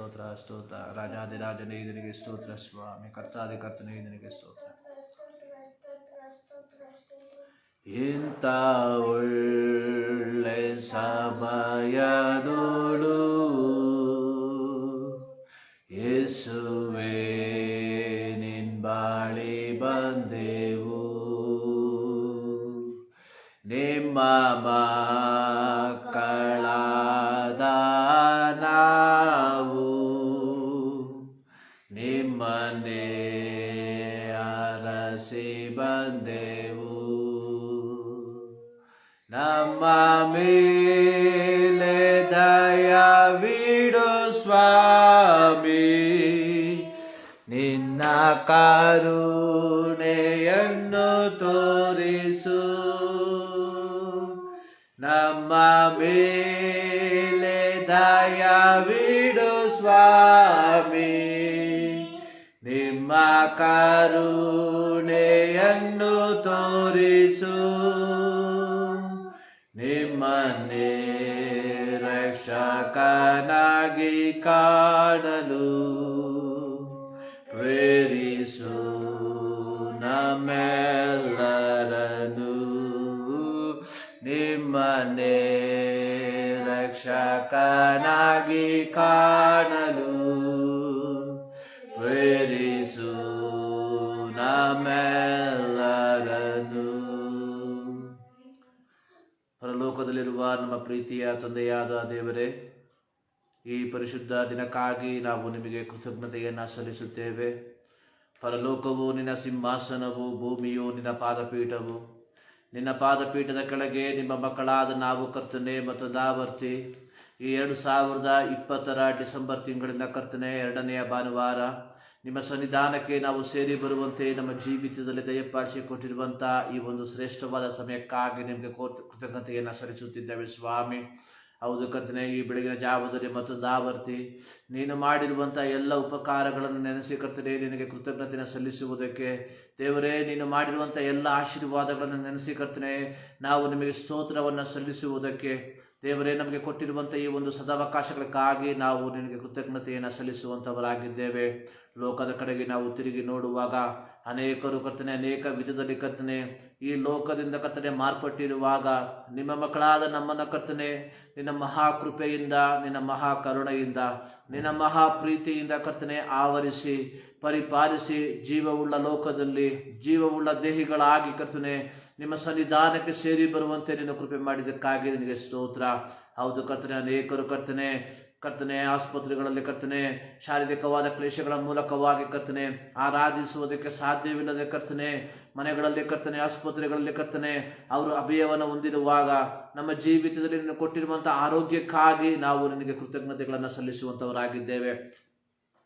ಸ್ತೋತ್ರ ಸ್ತೋತ್ರ. ರಾಜಾದಿರಾಜನೇ ನಿನಗೆ ಸ್ತೋತ್ರ ಸ್ವಾಮಿ. ಕರ್ತಾದಿಕರ್ತನೇ ನಿನಗೆ ಸ್ತೋತ್ರ. ಇಂಥ ಒಳ್ಳೆ ಸಮಯದೋಳು ಯೇಸುವೇ ನಿನ್ ಬಾಳಿ ಬಂದೆವು. ನಿಮ್ಮ ಮಕ್ಕಳಾದ ನಾವು ನಿಮ್ಮನ್ನೇ ಅರಸಿ ಬಂದೆವು. ನಮ್ಮ ಮೇಲೆ ದಯವಿಡು ಸ್ವಾಮಿ, ನಿನ್ನ ಕರುಣೆಯನ್ನು ತೋರಿಸು. ನಮ್ಮ ಮೇಲೆ ದಯವಿಡು ಸ್ವಾಮಿ, ನಿಮ್ಮ ಕರುಣೆಯನ್ನು ತೋರಿಸು. ನಿಮ್ಮನ್ನೇ ರಕ್ಷಕನಾಗಿ ಕಾಣಲು ಪ್ರೇರಿಸು ನಮ್ಮೆಲ್ಲರನ್ನು. ನಿಮ್ಮನ್ನೇ ರಕ್ಷಕನಾಗಿ ಕಾಣಲು ಪ್ರೇರಿಸು ನಮ್ಮೆಲ್ಲರನ್ನು. ಪರಲೋಕದಲ್ಲಿರುವ ನಮ್ಮ ಪ್ರೀತಿಯ ತಂದೆಯಾದ ದೇವರೇ, ಈ ಪರಿಶುದ್ಧ ದಿನಕ್ಕಾಗಿ ನಾವು ನಿಮಗೆ ಕೃತಜ್ಞತೆಯನ್ನು ಸಲ್ಲಿಸುತ್ತೇವೆ. ಪರಲೋಕವು ನಿನ್ನ ಸಿಂಹಾಸನವು, ಭೂಮಿಯು ನಿನ್ನ ಪಾದಪೀಠವು. ನಿನ್ನ ಪಾದಪೀಠದ ಕೆಳಗೆ ನಿಮ್ಮ ಮಕ್ಕಳಾದ ನಾವು ಕರ್ತನೆ ಮತದಾವರ್ತಿ ಈ 2020 ಡಿಸೆಂಬರ್ ತಿಂಗಳಿನ ಕರ್ತನೆ 2ನೇ ಭಾನುವಾರ ನಿಮ್ಮ ಸನ್ನಿಧಾನಕ್ಕೆ ನಾವು ಸೇರಿ ಬರುವಂತೆ ನಮ್ಮ ಜೀವಿತದಲ್ಲಿ ದಯಪಾಲಿಸಿ ಕೊಟ್ಟಿರುವಂಥ ಈ ಒಂದು ಶ್ರೇಷ್ಠವಾದ ಸಮಯಕ್ಕಾಗಿ ನಿಮಗೆ ಕೃತಜ್ಞತೆಯನ್ನು ಸಲ್ಲಿಸುತ್ತಿದ್ದೇವೆ ಸ್ವಾಮಿ. ಹೌದು ಕರ್ತನೆ, ಈ ಬೆಳಗಿನ ಜಾವದಲ್ಲಿ ಮತದಾವರ್ತಿ ನೀನು ಮಾಡಿರುವಂಥ ಎಲ್ಲ ಉಪಕಾರಗಳನ್ನು ನೆನೆಸಿ ಕರ್ತನೆ ನಿನಗೆ ಕೃತಜ್ಞತೆಯನ್ನು ಸಲ್ಲಿಸುವುದಕ್ಕೆ, ದೇವರೇ ನೀನು ಮಾಡಿರುವಂಥ ಎಲ್ಲ ಆಶೀರ್ವಾದಗಳನ್ನು ನೆನೆಸಿ ಕರ್ತನೆ ನಾವು ನಿಮಗೆ ಸ್ತೋತ್ರವನ್ನು ಸಲ್ಲಿಸುವುದಕ್ಕೆ, ದೇವರೇ ನಮಗೆ ಕೊಟ್ಟಿರುವಂಥ ಈ ಒಂದು ಸದಾವಕಾಶಗಳಕ್ಕಾಗಿ ನಾವು ನಿನಗೆ ಕೃತಜ್ಞತೆಯನ್ನು ಸಲ್ಲಿಸುವಂಥವರಾಗಿದ್ದೇವೆ. ಲೋಕದ ಕಡೆಗೆ ನಾವು ತಿರುಗಿ ನೋಡುವಾಗ ಅನೇಕರು ಕರ್ತನೆ ಅನೇಕ ವಿಧದಲ್ಲಿ ಕರ್ತನೆ ಈ ಲೋಕದಿಂದ ಕರ್ತನೆ ಮಾರ್ಪಟ್ಟಿರುವಾಗ ನಿಮ್ಮ ಮಕ್ಕಳಾದ ನಮ್ಮನ್ನು ಕರ್ತನೆ ನಿನ್ನ ಮಹಾಕೃಪೆಯಿಂದ, ನಿನ್ನ ಮಹಾಕರುಣೆಯಿಂದ, ನಿನ್ನ ಮಹಾಪ್ರೀತಿಯಿಂದ ಕರ್ತನೆ ಆವರಿಸಿ ಪರಿಪಾಲಿಸಿ ಜೀವವುಳ್ಳ ಲೋಕದಲ್ಲಿ ಜೀವವುಳ್ಳ ದೇಹಿಗಳಾಗಿ ಕರ್ತನೆ ನಿಮ್ಮ ಸನ್ನಿಧಾನಕ್ಕೆ ಸೇರಿ ಬರುವಂತೆ ನೀನು ಕೃಪೆ ಮಾಡಿದ್ದಕ್ಕಾಗಿ ನಿನಗೆ ಸ್ತೋತ್ರ. ಹೌದು ಕರ್ತನೆ, ಅನೇಕರು ಕರ್ತನೆ ಆಸ್ಪತ್ರೆಗಳಲ್ಲಿ ಕರ್ತನೆ ಶಾರೀರಿಕವಾದ ಕ್ಲೇಶಗಳ ಮೂಲಕವಾಗಿ ಕರ್ತನೆ ಆರಾಧಿಸುವುದಕ್ಕೆ ಸಾಧ್ಯವಿಲ್ಲದೆ ಕರ್ತನೆ ಮನೆಗಳಲ್ಲಿ ಕರ್ತನೆ ಆಸ್ಪತ್ರೆಗಳಲ್ಲಿ ಕರ್ತನೆ ಅವರು ಅಭಯವನ್ನು ಹೊಂದಿರುವಾಗ ನಮ್ಮ ಜೀವಿತದಲ್ಲಿ ನೀನು ಕೊಟ್ಟಿರುವಂಥ ಆರೋಗ್ಯಕ್ಕಾಗಿ ನಾವು ನಿನಗೆ ಕೃತಜ್ಞತೆಗಳನ್ನು ಸಲ್ಲಿಸುವಂಥವರಾಗಿದ್ದೇವೆ.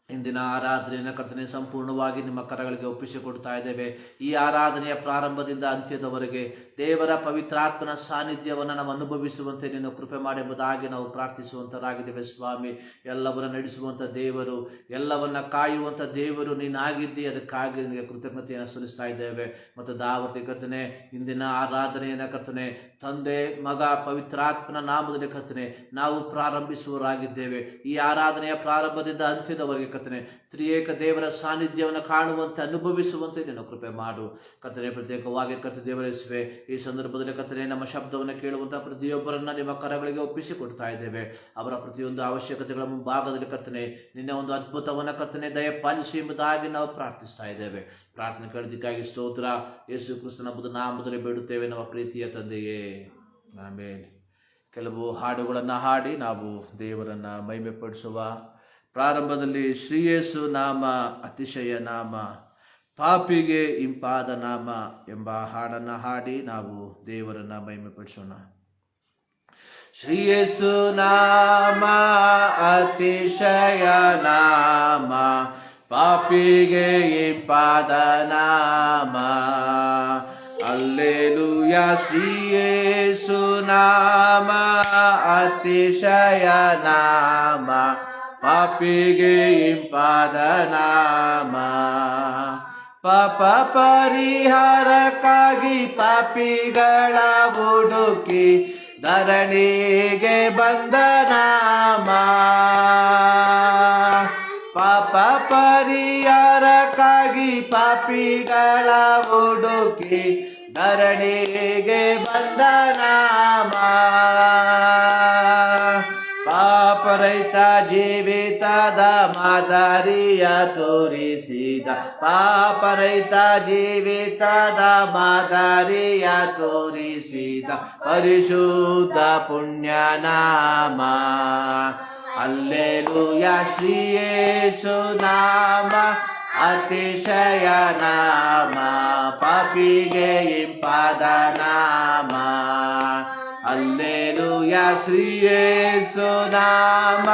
ಇಂದಿನ ಆರಾಧನೆಯನ್ನು ಕರ್ತನೆ ಸಂಪೂರ್ಣವಾಗಿ ನಿಮ್ಮ ಕರಗಳಿಗೆ ಒಪ್ಪಿಸಿಕೊಡ್ತಾ ಇದ್ದೇವೆ. ಈ ಆರಾಧನೆಯ ಪ್ರಾರಂಭದಿಂದ ಅಂತ್ಯದವರೆಗೆ ದೇವರ ಪವಿತ್ರಾತ್ಮನ ಸಾನ್ನಿಧ್ಯವನ್ನು ನಾವು ಅನುಭವಿಸುವಂತೆ ನೀನು ಕೃಪೆ ಮಾಡೆಂಬುದಾಗಿ ನಾವು ಪ್ರಾರ್ಥಿಸುವಂತರಾಗಿದ್ದೇವೆ ಸ್ವಾಮಿ. ಎಲ್ಲವನ್ನ ನಡೆಸುವಂಥ ದೇವರು, ಎಲ್ಲವನ್ನ ಕಾಯುವಂಥ ದೇವರು ನೀನಾಗಿದ್ದಿ, ಅದಕ್ಕಾಗಿ ನಿನಗೆ ಕೃತಜ್ಞತೆಯನ್ನು ಸಲ್ಲಿಸ್ತಾ ಇದ್ದೇವೆ. ಮತ್ತು ದಾವರ್ತಿ ಕರ್ತನೆ ಇಂದಿನ ಆರಾಧನೆಯನ್ನು ಕರ್ತನೆ ತಂದೆ ಮಗ ಪವಿತ್ರಾತ್ಮನ ನಾಮದಲ್ಲಿ ಕರ್ತನೆ ನಾವು ಪ್ರಾರಂಭಿಸುವರಾಗಿದ್ದೇವೆ. ಈ ಆರಾಧನೆಯ ಪ್ರಾರಂಭದಿಂದ ಅಂತ್ಯದವರೆಗೆ ಕರ್ತನೆ ತ್ರಿಯೇಕ ದೇವರ ಸಾನ್ನಿಧ್ಯವನ್ನು ಕಾಣುವಂತೆ ಅನುಭವಿಸುವಂತೆ ನೀನು ಕೃಪೆ ಮಾಡು ಕರ್ತನೆ. ಪ್ರತ್ಯೇಕವಾಗಿ ಕರ್ತನೆ ದೇವರೇಸುವೆ ಈ ಸಂದರ್ಭದಲ್ಲಿ ಕರ್ತನೆ ನಮ್ಮ ಶಬ್ದವನ್ನು ಕೇಳುವಂತಹ ಪ್ರತಿಯೊಬ್ಬರನ್ನ ನಿಮ್ಮ ಕರಗಳಿಗೆ ಒಪ್ಪಿಸಿಕೊಡ್ತಾ ಇದ್ದೇವೆ. ಅವರ ಪ್ರತಿಯೊಂದು ಅವಶ್ಯಕತೆಗಳ ಮುಂಭಾಗದಲ್ಲಿ ಕರ್ತನೆ ನಿನ್ನ ಒಂದು ಅದ್ಭುತವನ್ನು ಕರ್ತನೆ ದಯಪಾಲಿಸಿ ಎಂಬುದಾಗಿ ನಾವು ಪ್ರಾರ್ಥಿಸ್ತಾ ಇದ್ದೇವೆ. ಪ್ರಾರ್ಥನೆ ಕೇಳಿದ್ದಕ್ಕಾಗಿ ಸ್ತೋತ್ರ. ಯೇಸು ಕ್ರಿಸ್ತನ ನಾಮದಲ್ಲಿ ಬೇಡುತ್ತೇವೆ ನಮ್ಮ ಪ್ರೀತಿಯ ತಂದೆಯೇ, ಆಮೇಲೆ. ಕೆಲವು ಹಾಡುಗಳನ್ನು ಹಾಡಿ ನಾವು ದೇವರನ್ನ ಮಹಿಮೆಪಡಿಸುವ. ಪ್ರಾರಂಭದಲ್ಲಿ ಶ್ರೀಯೇಸು ನಾಮ ಅತಿಶಯ ನಾಮ, ಪಾಪಿಗೆ ಇಂಪಾದ ನಾಮ ಎಂಬ ಹಾಡನ್ನು ಹಾಡಿ ನಾವು ದೇವರನ್ನ ಮಹಿಮೆಪಡಿಸೋಣ. ಶ್ರೀಯೇಸು ನಾಮ ಅತಿಶಯ ನಾಮ, ಪಾಪಿಗೆ ಇಂಪಾದ ನಾಮ. ಅಲ್ಲೇಲೂಯಾ. ಶ್ರೀಯೇಸು ನಾಮ ಅತಿಶಯ ನಾಮ, ಪಾಪಿಗೆ ಇಂಪಾದ ನಾಮ. ಪಾಪ ಪರಿಹಾರಕ್ಕಾಗಿ ಪಾಪಿಗಳ ಹುಡುಕಿ ಧರಣಿಗೆ ಬಂದ ನಾಮ. ಪಾಪಿಗಳ ಹುಡುಕಿ ಧರಣಿಗೆ ಬಂದ ನಾಮ. ಪಾಪರಹಿತ ಜೀವಿತದ ಮಾದರಿಯ ತೋರಿಸಿದ, ಪಾಪರಹಿತ ಜೀವಿತದ ಮಾದರಿಯ ತೋರಿಸಿದ ಪರಿಶುದ್ಧ ಪುಣ್ಯ ನಾಮ. ಹಲ್ಲೆಲೂಯಾ ಶ್ರೀ ಯೇಸು ನಾಮ ಅತಿಶಯ ನಾಮ, ಪಾಪಿಗೆ ಇಂಪಾದ ನಾಮ. ಹಲ್ಲೆಲೂಯಾ ಶ್ರೀ ಯೇಸು ನಾಮ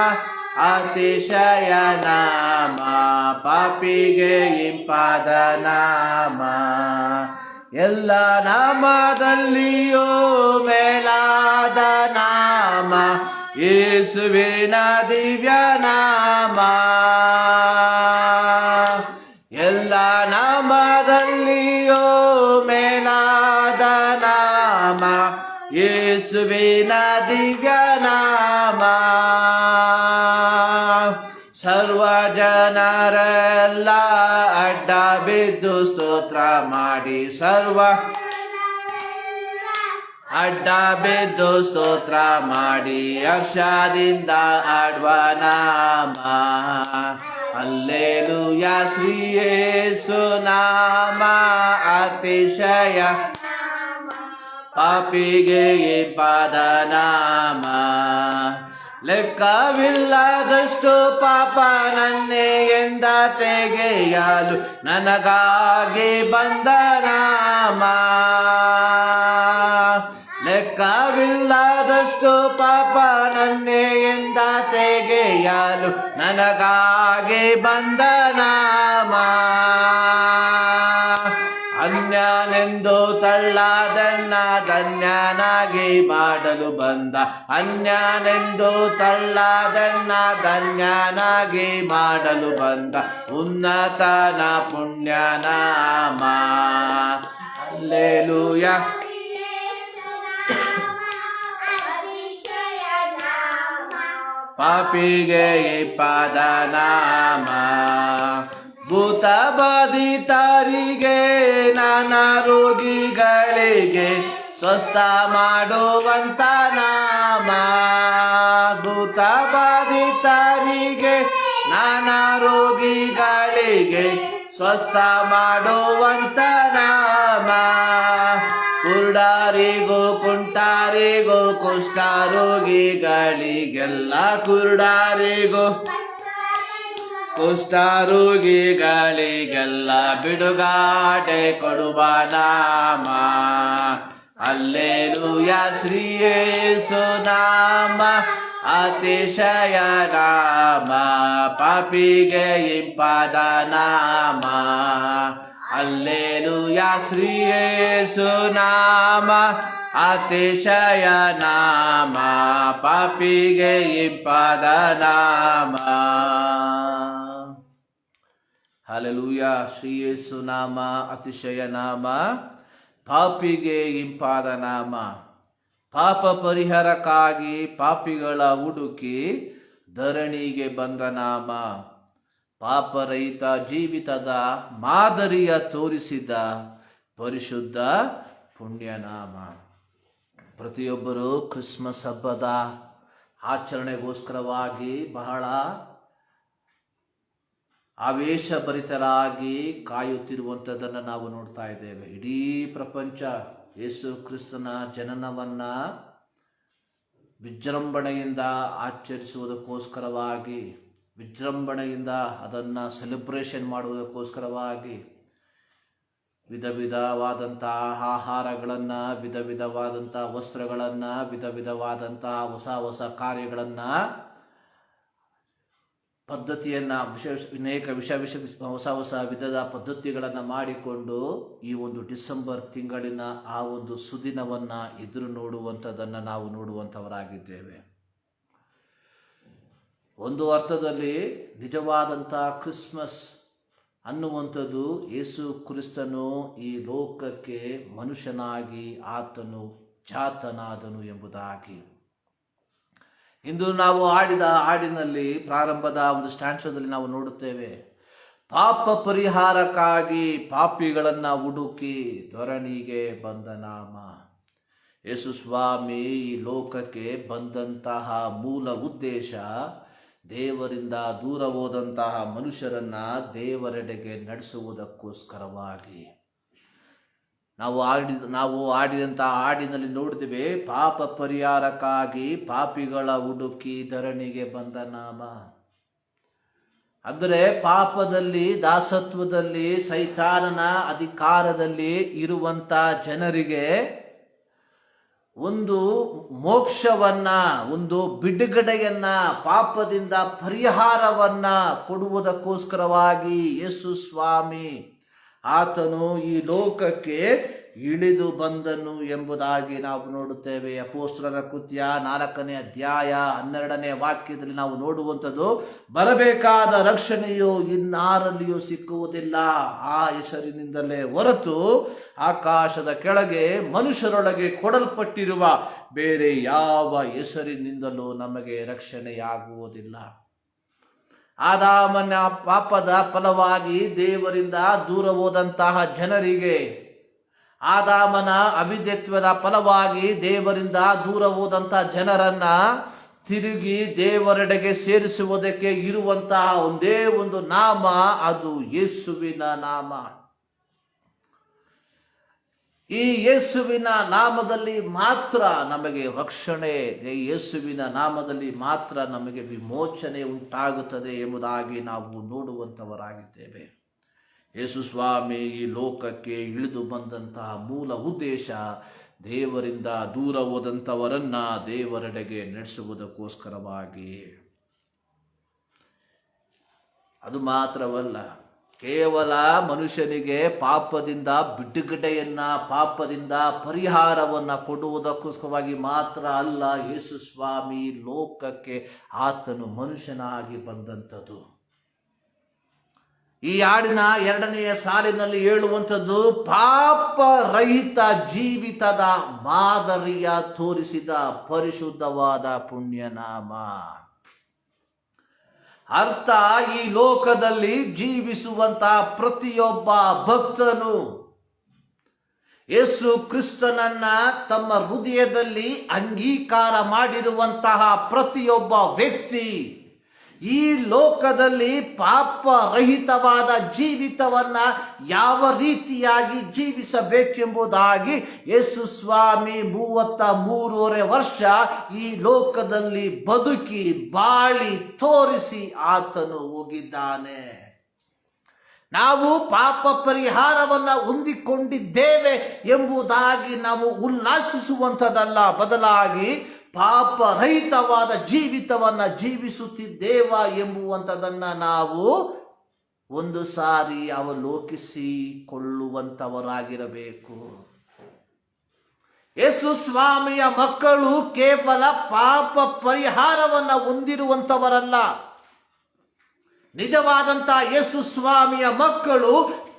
ಅತಿಶಯ ನಾಮ, ಪಾಪಿಗೆ ಇಂಪಾದ ನಾಮ. ಎಲ್ಲ ನಾಮದಲ್ಲಿಯೂ ಮೇಲಾದ ನಾಮ ಯೇಸುವಿನ ದಿವ್ಯ ನಾಮ. ಎಲ್ಲ ನಾಮದಲ್ಲಿಯೂ ಮೇಲಾದ ನಾಮ ಯೇಸುವಿನ ದಿವ್ಯ ನಾಮ. ಸರ್ವ ಜನರೆಲ್ಲ ಅಡ್ಡ ಬಿದ್ದು ಸ್ತೋತ್ರ ಮಾಡಿ, ಸರ್ವ ಅಡ್ಡ ಬಿದ್ದು ಸ್ತೋತ್ರ ಮಾಡಿ ಹರ್ಷದಿಂದ ಆಡುವ ನಾಮ. ಹಲ್ಲೆಲೂಯಾ ಶ್ರೀ ಯೇಸು ನಾಮ ಅತಿಶಯ, ಪಾಪಿಗೆ ಇಂಪಾದ ನಾಮ. ಲೆಕ್ಕವಿಲ್ಲದಷ್ಟು ಪಾಪ ನನ್ನೆಯಿಂದ ತೆಗೆಯಲು ನನಗಾಗಿ ಬಂದ ನಾಮ. ಲೆಕ್ಕವಿಲ್ಲದಷ್ಟು ಪಾಪ ನನ್ನೆಯಿಂದ ತೆಗೆಯಲು ನನಗಾಗಿ ಬಂದ ನಾಮ. ಅನ್ಯನೆಂದು ತಳ್ಳಾದನ್ನ ಧನ್ಯನಾಗಿ ಮಾಡಲು ಬಂದ, ಅನ್ಯನೆಂದು ತಳ್ಳಾದನ್ನ ಧನ್ಯನಾಗಿ ಮಾಡಲು ಬಂದ ಉನ್ನತನ ಪುಣ್ಯ ನಾಮ. ಹಲ್ಲೆಲೂಯಾ ಪಾಪಿಗೆ ಇಂಪಾದ ನಾಮ. ಭೂತ ಬಾಧಿತರಿಗೆ ನಾನಾ ರೋಗಿಗಳಿಗೆ ಸ್ವಸ್ಥ ಮಾಡುವಂತ ನಾಮ. ಭೂತ ಬಾಧಿತರಿಗೆ ನಾನಾ ರೋಗಿಗಳಿಗೆ ಸ್ವಸ್ಥ ಮಾಡುವಂತ ನಾಮ. ಕುರುಡರಿಗೂ ಕುಂಟಾರಿಗೂ ಕುಷ್ಠರೋಗಿಗಳಿಗೆಲ್ಲ, ಕುರುಡರಿಗೂ ಕುಷ್ಠರೋಗಿಗಳಿಗೆಲ್ಲ ಬಿಡುಗಡೆ ಕೊಡುವ ನಾಮ. ಹಲ್ಲೆಲೂಯಾ ಶ್ರೀ ಯೇಸು ನಾಮ ಅತಿಶಯ ನಾಮ, ಪಾಪಿಗೆ ಇಂಪಾದ ನಾಮ. ಹಲ್ಲೆಲೂಯಾ ಶ್ರೀ ಯೇಸು ನಾಮ ಅತಿಶಯ ನಾಮ, ಪಾಪಿಗೆ ಇಂಪಾದ ನಾಮ. ಹಲ್ಲೆಲೂಯಾ ಶ್ರೀ ಯೇಸು ನಾಮ ಅತಿಶಯ ನಾಮ, ಪಾಪಿಗೆ ಇಂಪಾದ ನಾಮ. ಪಾಪ ಪರಿಹಾರಕ್ಕಾಗಿ ಪಾಪಿಗಳ ಹುಡುಕಿ ಧರಣಿಗೆ ಬಂದ ನಾಮ. ಪಾಪರಹಿತ ಜೀವಿತದ ಮಾದರಿಯ ತೋರಿಸಿದ ಪರಿಶುದ್ಧ ಪುಣ್ಯನಾಮ. ಪ್ರತಿಯೊಬ್ಬರು ಕ್ರಿಸ್ಮಸ್ ಹಬ್ಬದ ಆಚರಣೆಗೋಸ್ಕರವಾಗಿ ಬಹಳ ಆವೇಶಭರಿತರಾಗಿ ಕಾಯುತ್ತಿರುವಂಥದ್ದನ್ನು ನಾವು ನೋಡ್ತಾ ಇದ್ದೇವೆ. ಇಡೀ ಪ್ರಪಂಚ ಯೇಸು ಕ್ರಿಸ್ತನ ಜನನವನ್ನ ವಿಜೃಂಭಣೆಯಿಂದ ಆಚರಿಸುವುದಕ್ಕೋಸ್ಕರವಾಗಿ, ವಿಜೃಂಭಣೆಯಿಂದ ಅದನ್ನು ಸೆಲೆಬ್ರೇಷನ್ ಮಾಡುವುದಕ್ಕೋಸ್ಕರವಾಗಿ ವಿಧ ವಿಧವಾದಂಥ ಆಹಾರಗಳನ್ನು, ವಿಧ ವಿಧವಾದಂಥ ವಸ್ತ್ರಗಳನ್ನು, ವಿಧ ವಿಧವಾದಂಥ ಹೊಸ ಹೊಸ ಕಾರ್ಯಗಳನ್ನು, ಪದ್ಧತಿಯನ್ನು ಹೊಸ ಹೊಸ ವಿಧದ ಪದ್ಧತಿಗಳನ್ನು ಮಾಡಿಕೊಂಡು ಈ ಒಂದು ಡಿಸೆಂಬರ್ ತಿಂಗಳಿನ ಆ ಒಂದು ಸುದಿನವನ್ನು ಎದುರು ನೋಡುವಂಥದ್ದನ್ನು ನಾವು ನೋಡುವಂಥವರಾಗಿದ್ದೇವೆ. ಒಂದು ಅರ್ಥದಲ್ಲಿ ನಿಜವಾದಂಥ ಕ್ರಿಸ್ಮಸ್ ಅನ್ನುವಂಥದ್ದು ಯೇಸು ಕ್ರಿಸ್ತನು ಈ ಲೋಕಕ್ಕೆ ಮನುಷ್ಯನಾಗಿ ಆತನು ಜಾತನಾದನು ಎಂಬುದಾಗಿ. ಇಂದು ನಾವು ಹಾಡಿದ ಹಾಡಿನಲ್ಲಿ ಪ್ರಾರಂಭದ ಒಂದು ಸ್ಟ್ಯಾನ್ಸದಲ್ಲಿ ನಾವು ನೋಡುತ್ತೇವೆ, ಪಾಪ ಪರಿಹಾರಕ್ಕಾಗಿ ಪಾಪಿಗಳನ್ನು ಹುಡುಕಿ ಧರಣಿಗೆ ಬಂದ ನಾಮ. ಯೇಸು ಸ್ವಾಮಿ ಈ ಲೋಕಕ್ಕೆ ಬಂದಂತಹ ಮೂಲ ಉದ್ದೇಶ ದೇವರಿಂದ ದೂರ ಹೋದಂತಹ ಮನುಷ್ಯರನ್ನ ದೇವರೆಡೆಗೆ ನಡೆಸುವುದಕ್ಕೋಸ್ಕರವಾಗಿ. ನಾವು ಆಡಿದಂತಹ ಹಾಡಿನಲ್ಲಿ ನೋಡಿದ್ದೇವೆ, ಪಾಪ ಪರಿಹಾರಕ್ಕಾಗಿ ಪಾಪಿಗಳ ಹುಡುಕಿ ಧರಣಿಗೆ ಬಂದ ನಾಮ. ಅಂದರೆ ಪಾಪದಲ್ಲಿ, ದಾಸತ್ವದಲ್ಲಿ, ಸೈತಾನನ ಅಧಿಕಾರದಲ್ಲಿ ಇರುವಂತ ಜನರಿಗೆ ಒಂದು ಮೋಕ್ಷವನ್ನ, ಒಂದು ಬಿಡುಗಡೆಯನ್ನ, ಪಾಪದಿಂದ ಪರಿಹಾರವನ್ನ ಕೊಡುವುದಕ್ಕೋಸ್ಕರವಾಗಿ ಯೇಸು ಸ್ವಾಮಿ ಆತನು ಈ ಲೋಕಕ್ಕೆ ಇಳಿದು ಬಂದನು ಎಂಬುದಾಗಿ ನಾವು ನೋಡುತ್ತೇವೆ. ಅಪೊಸ್ತಲರ ಕೃತ್ಯ 4ನೇ ಅಧ್ಯಾಯ 12ನೇ ವಾಕ್ಯದಲ್ಲಿ ನಾವು ನೋಡುವಂಥದ್ದು, ಬರಬೇಕಾದ ರಕ್ಷಣೆಯು ಇನ್ನಾರಲ್ಲಿಯೂ ಸಿಕ್ಕುವುದಿಲ್ಲ, ಆ ಹೆಸರಿನಿಂದಲೇ ಹೊರತು ಆಕಾಶದ ಕೆಳಗೆ ಮನುಷ್ಯರೊಳಗೆ ಕೊಡಲ್ಪಟ್ಟಿರುವ ಬೇರೆ ಯಾವ ಹೆಸರಿನಿಂದಲೂ ನಮಗೆ ರಕ್ಷಣೆಯಾಗುವುದಿಲ್ಲ. ಆದಾಮನ ಪಾಪದ ಫಲವಾಗಿ ದೇವರಿಂದ ದೂರ ಹೋದಂತಹ ಜನರಿಗೆ, ಆದಾಮನ ಅವಿಧೇಯತ್ವದ ಫಲವಾಗಿ ದೇವರಿಂದ ದೂರ ಹೋದಂತಹ ಜನರನ್ನ ತಿರುಗಿ ದೇವರೆಡೆಗೆ ಸೇರಿಸುವುದಕ್ಕೆ ಇರುವಂತಹ ಒಂದೇ ಒಂದು ನಾಮ, ಅದು ಯೇಸುವಿನ ನಾಮ. ಈ ಯೇಸುವಿನ ನಾಮದಲ್ಲಿ ಮಾತ್ರ ನಮಗೆ ರಕ್ಷಣೆ, ಯೇಸುವಿನ ನಾಮದಲ್ಲಿ ಮಾತ್ರ ನಮಗೆ ವಿಮೋಚನೆ ಉಂಟಾಗುತ್ತದೆ ಎಂಬುದಾಗಿ ನಾವು ನೋಡುವಂಥವರಾಗಿದ್ದೇವೆ. ಯೇಸು ಸ್ವಾಮಿ ಈ ಲೋಕಕ್ಕೆ ಇಳಿದು ಬಂದಂತಹ ಮೂಲ ಉದ್ದೇಶ ದೇವರಿಂದ ದೂರ ಹೋದಂಥವರನ್ನ ದೇವರೆಡೆಗೆ ನಡೆಸುವುದಕ್ಕೋಸ್ಕರವಾಗಿ. ಅದು ಮಾತ್ರವಲ್ಲ, ಕೇವಲ ಮನುಷ್ಯನಿಗೆ ಪಾಪದಿಂದ ಬಿಡುಗಡೆಯನ್ನ, ಪಾಪದಿಂದ ಪರಿಹಾರವನ್ನ ಕೊಡುವುದಕ್ಕೋಸ್ಕರವಾಗಿ ಮಾತ್ರ ಅಲ್ಲ ಯೇಸು ಸ್ವಾಮಿ ಲೋಕಕ್ಕೆ ಆತನು ಮನುಷ್ಯನಾಗಿ ಬಂದಂಥದ್ದು. ಈ ಹಾಡಿನ 2ನೆಯ ಸಾಲಿನಲ್ಲಿ ಹೇಳುವಂಥದ್ದು, ಪಾಪ ರಹಿತ ಜೀವಿತದ ಮಾದರಿಯ ತೋರಿಸಿದ ಪರಿಶುದ್ಧವಾದ ಪುಣ್ಯನಾಮ. ಅರ್ಥ, ಈ ಲೋಕದಲ್ಲಿ ಜೀವಿಸುವಂತಹ ಪ್ರತಿಯೊಬ್ಬ ಭಕ್ತನು ಯೇಸು ಕ್ರಿಸ್ತನನ್ನ ತಮ್ಮ ಹೃದಯದಲ್ಲಿ ಅಂಗೀಕಾರ ಮಾಡಿರುವಂತಹ ಪ್ರತಿಯೊಬ್ಬ ವ್ಯಕ್ತಿ ಈ ಲೋಕದಲ್ಲಿ ಪಾಪ ರಹಿತವಾದ ಜೀವಿತವನ್ನ ಯಾವ ರೀತಿಯಾಗಿ ಜೀವಿಸಬೇಕೆಂಬುದಾಗಿ ಯೇಸು ಸ್ವಾಮಿ 33.5 ವರ್ಷ ಈ ಲೋಕದಲ್ಲಿ ಬದುಕಿ ಬಾಳಿ ತೋರಿಸಿ ಆತನು ಹೋಗಿದ್ದಾನೆ. ನಾವು ಪಾಪ ಪರಿಹಾರವನ್ನ ಹೊಂದಿಕೊಂಡಿದ್ದೇವೆ ಎಂಬುದಾಗಿ ನಾವು ಉಲ್ಲಾಸಿಸುವಂಥದ್ದಲ್ಲ, ಬದಲಾಗಿ ಪಾಪ ರಹಿತವಾದ ಜೀವಿತವನ್ನ ಜೀವಿಸುತ್ತಿದ್ದೇವ ಎಂಬುವಂಥದ್ದನ್ನ ನಾವು ಒಂದು ಸಾರಿ ಅವಲೋಕಿಸಿಕೊಳ್ಳುವಂಥವರಾಗಿರಬೇಕು. ಯೇಸು ಸ್ವಾಮಿಯ ಮಕ್ಕಳು ಕೇವಲ ಪಾಪ ಪರಿಹಾರವನ್ನ ಹೊಂದಿರುವಂಥವರಲ್ಲ. ನಿಜವಾದಂತಹ ಯೇಸು ಸ್ವಾಮಿಯ ಮಕ್ಕಳು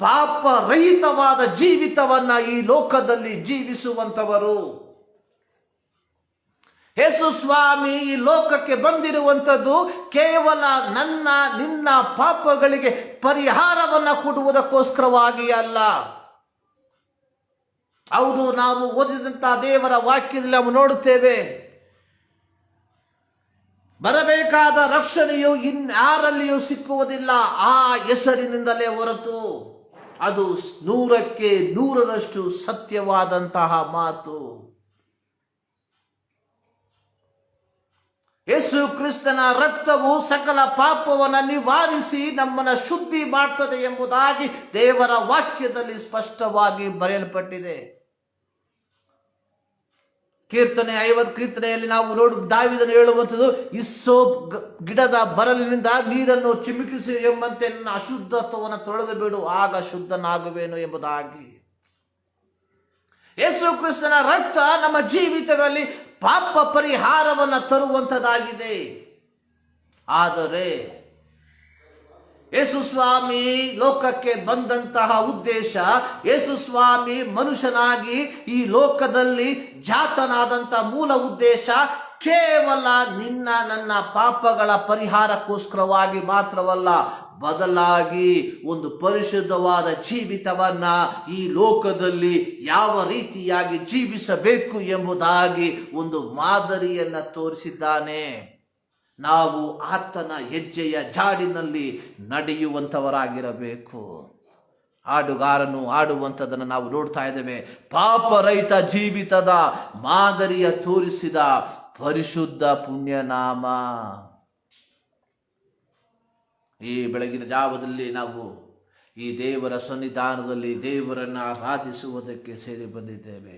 ಪಾಪ ರಹಿತವಾದ ಜೀವಿತವನ್ನ ಈ ಲೋಕದಲ್ಲಿ ಜೀವಿಸುವಂಥವರು. ಯೇಸು ಸ್ವಾಮಿ ಈ ಲೋಕಕ್ಕೆ ಬಂದಿರುವಂಥದ್ದು ಕೇವಲ ನಿನ್ನ ಪಾಪಗಳಿಗೆ ಪರಿಹಾರವನ್ನ ಕೊಡುವುದಕ್ಕೋಸ್ಕರವಾಗಿ ಅಲ್ಲ. ಹೌದು, ನಾವು ಓದಿದಂತಹ ದೇವರ ವಾಕ್ಯದಲ್ಲಿ ನಾವು ನೋಡುತ್ತೇವೆ, ಬರಬೇಕಾದ ರಕ್ಷಣೆಯು ಇನ್ಯಾರಲ್ಲಿಯೂ ಸಿಕ್ಕುವುದಿಲ್ಲ, ಆ ಹೆಸರಿನಿಂದಲೇ ಹೊರತು. ಅದು 100ಕ್ಕೆ 100ರಷ್ಟು ಸತ್ಯವಾದಂತಹ ಮಾತು. ಯೇಸು ಕ್ರಿಸ್ತನ ರಕ್ತವು ಸಕಲ ಪಾಪವನ್ನು ನಿವಾರಿಸಿ ನಮ್ಮನ್ನು ಶುದ್ಧಿ ಮಾಡ್ತದೆ ಎಂಬುದಾಗಿ ದೇವರ ವಾಕ್ಯದಲ್ಲಿ ಸ್ಪಷ್ಟವಾಗಿ ಬರೆಯಲ್ಪಟ್ಟಿದೆ. ಕೀರ್ತನೆ 50 ಕೀರ್ತನೆಯಲ್ಲಿ ನಾವು ದಾವೀದನು ಹೇಳುವಂಥದ್ದು, ಹಿಸ್ಸೋಪ್ ಗಿಡದ ಬರಲಿನಿಂದ ನೀರನ್ನು ಚಿಮುಕಿಸಿ ಎಂಬಂತೆ ನನ್ನ ಅಶುದ್ಧತ್ವವನ್ನು ತೊಳೆದು ಬಿಡು, ಆಗ ಶುದ್ಧನಾಗುವೆನು ಎಂಬುದಾಗಿ. ಯೇಸು ಕ್ರಿಸ್ತನ ರಕ್ತ ನಮ್ಮ ಜೀವಿತದಲ್ಲಿ ಪಾಪ ಪರಿಹಾರವನ್ನು ತರುವಂಥದ್ದಾಗಿದೆ. ಆದರೆ ಯೇಸು ಸ್ವಾಮಿ ಲೋಕಕ್ಕೆ ಬಂದಂತಹ ಉದ್ದೇಶ, ಯೇಸು ಸ್ವಾಮಿ ಮನುಷ್ಯನಾಗಿ ಈ ಲೋಕದಲ್ಲಿ ಜಾತನಾದಂಥ ಮೂಲ ಉದ್ದೇಶ ಕೇವಲ ನನ್ನ ಪಾಪಗಳ ಪರಿಹಾರಕ್ಕೋಸ್ಕರವಾಗಿ ಮಾತ್ರವಲ್ಲ, ಬದಲಾಗಿ ಒಂದು ಪರಿಶುದ್ಧವಾದ ಜೀವಿತವನ್ನ ಈ ಲೋಕದಲ್ಲಿ ಯಾವ ರೀತಿಯಾಗಿ ಜೀವಿಸಬೇಕು ಎಂಬುದಾಗಿ ಒಂದು ಮಾದರಿಯನ್ನ ತೋರಿಸಿದ್ದಾನೆ. ನಾವು ಆತನ ಹೆಜ್ಜೆಯ ಜಾಡಿನಲ್ಲಿ ನಡೆಯುವಂಥವರಾಗಿರಬೇಕು. ಹಾಡುಗಾರನು ಆಡುವಂಥದ್ದನ್ನು ನಾವು ನೋಡ್ತಾ ಇದ್ದೇವೆ. ಪಾಪರಹಿತ ಜೀವಿತದ ಮಾದರಿಯ ತೋರಿಸಿದ ಪರಿಶುದ್ಧ ಪುಣ್ಯನಾಮ. ಈ ಬೆಳಗಿನ ಜಾವದಲ್ಲಿ ನಾವು ಈ ದೇವರ ಸನ್ನಿಧಾನದಲ್ಲಿ ದೇವರನ್ನು ಆರಾಧಿಸುವುದಕ್ಕೆ ಸೇರಿ ಬಂದಿದ್ದೇವೆ.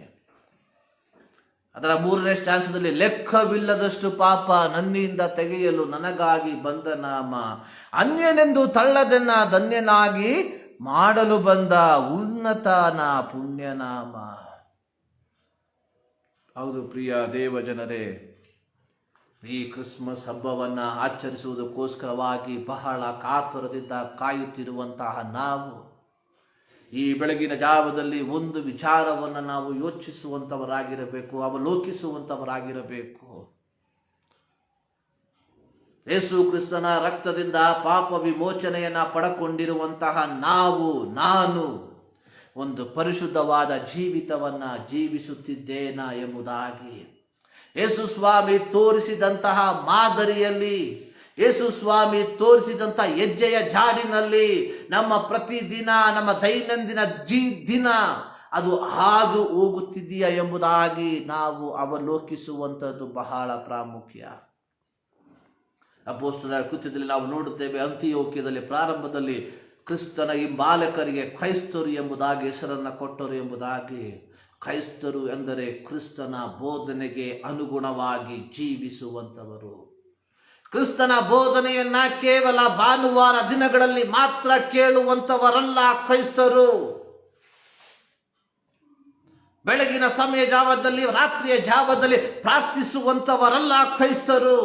ಅದರ 3ನೇ ಸ್ಟ್ಯಾನ್ಸದಲ್ಲಿ ಲೆಕ್ಕವಿಲ್ಲದಷ್ಟು ಪಾಪ ನನ್ನಿಂದ ತೆಗೆಯಲು ನನಗಾಗಿ ಬಂದ ನಾಮ, ಅನ್ಯನೆಂದು ತಳ್ಳದನ್ನ ಧನ್ಯನಾಗಿ ಮಾಡಲು ಬಂದ ಉನ್ನತನ ಪುಣ್ಯನಾಮ. ಹೌದು ಪ್ರಿಯ ದೇವ ಜನರೇ, ಈ ಕ್ರಿಸ್ಮಸ್ ಹಬ್ಬವನ್ನ ಆಚರಿಸುವುದಕ್ಕೋಸ್ಕರವಾಗಿ ಬಹಳ ಕಾತುರದಿಂದ ಕಾಯುತ್ತಿರುವಂತಹ ನಾವು ಈ ಬೆಳಗಿನ ಜಾವದಲ್ಲಿ ಒಂದು ವಿಚಾರವನ್ನು ನಾವು ಯೋಚಿಸುವಂಥವರಾಗಿರಬೇಕು, ಅವಲೋಕಿಸುವಂಥವರಾಗಿರಬೇಕು. ಯೇಸು ಕ್ರಿಸ್ತನ ರಕ್ತದಿಂದ ಪಾಪ ವಿಮೋಚನೆಯನ್ನ ಪಡಕೊಂಡಿರುವಂತಹ ನಾನು ಒಂದು ಪರಿಶುದ್ಧವಾದ ಜೀವಿತವನ್ನ ಜೀವಿಸುತ್ತಿದ್ದೇನಾ ಎಂಬುದಾಗಿ ಯೇಸು ಸ್ವಾಮಿ ತೋರಿಸಿದಂತಹ ಮಾದರಿಯಲ್ಲಿ, ಯೇಸು ಸ್ವಾಮಿ ತೋರಿಸಿದಂಥ ಹೆಜ್ಜೆಯ ಜಾಡಿನಲ್ಲಿ ನಮ್ಮ ಪ್ರತಿದಿನ, ನಮ್ಮ ದೈನಂದಿನ ದಿನ ಅದು ಹಾದು ಹೋಗುತ್ತಿದೆಯಾ ಎಂಬುದಾಗಿ ನಾವು ಅವಲೋಕಿಸುವಂಥದ್ದು ಬಹಳ ಪ್ರಾಮುಖ್ಯ. ಅಪೊಸ್ತಲರ ಕೃತ್ಯದಲ್ಲಿ ನಾವು ನೋಡುತ್ತೇವೆ, ಅಂತಿಯೋಕ್ಯದಲ್ಲಿ ಪ್ರಾರಂಭದಲ್ಲಿ ಕ್ರಿಸ್ತನ ಈ ಬಾಲಕರಿಗೆ ಕ್ರೈಸ್ತರು ಎಂಬುದಾಗಿ ಹೆಸರನ್ನು ಕೊಟ್ಟರು ಎಂಬುದಾಗಿ. ಕ್ರೈಸ್ತರು ಎಂದರೆ ಕ್ರಿಸ್ತನ ಬೋಧನೆಗೆ ಅನುಗುಣವಾಗಿ ಜೀವಿಸುವಂಥವರು. ಕ್ರಿಸ್ತನ ಬೋಧನೆಯನ್ನ ಕೇವಲ ಭಾನುವಾರ ದಿನಗಳಲ್ಲಿ ಮಾತ್ರ ಕೇಳುವಂಥವರಲ್ಲ ಕ್ರೈಸ್ತರು. ಬೆಳಗಿನ ಸಮಯ ಜಾವದಲ್ಲಿ, ರಾತ್ರಿಯ ಜಾವದಲ್ಲಿ ಪ್ರಾರ್ಥಿಸುವಂಥವರಲ್ಲ ಕ್ರೈಸ್ತರು.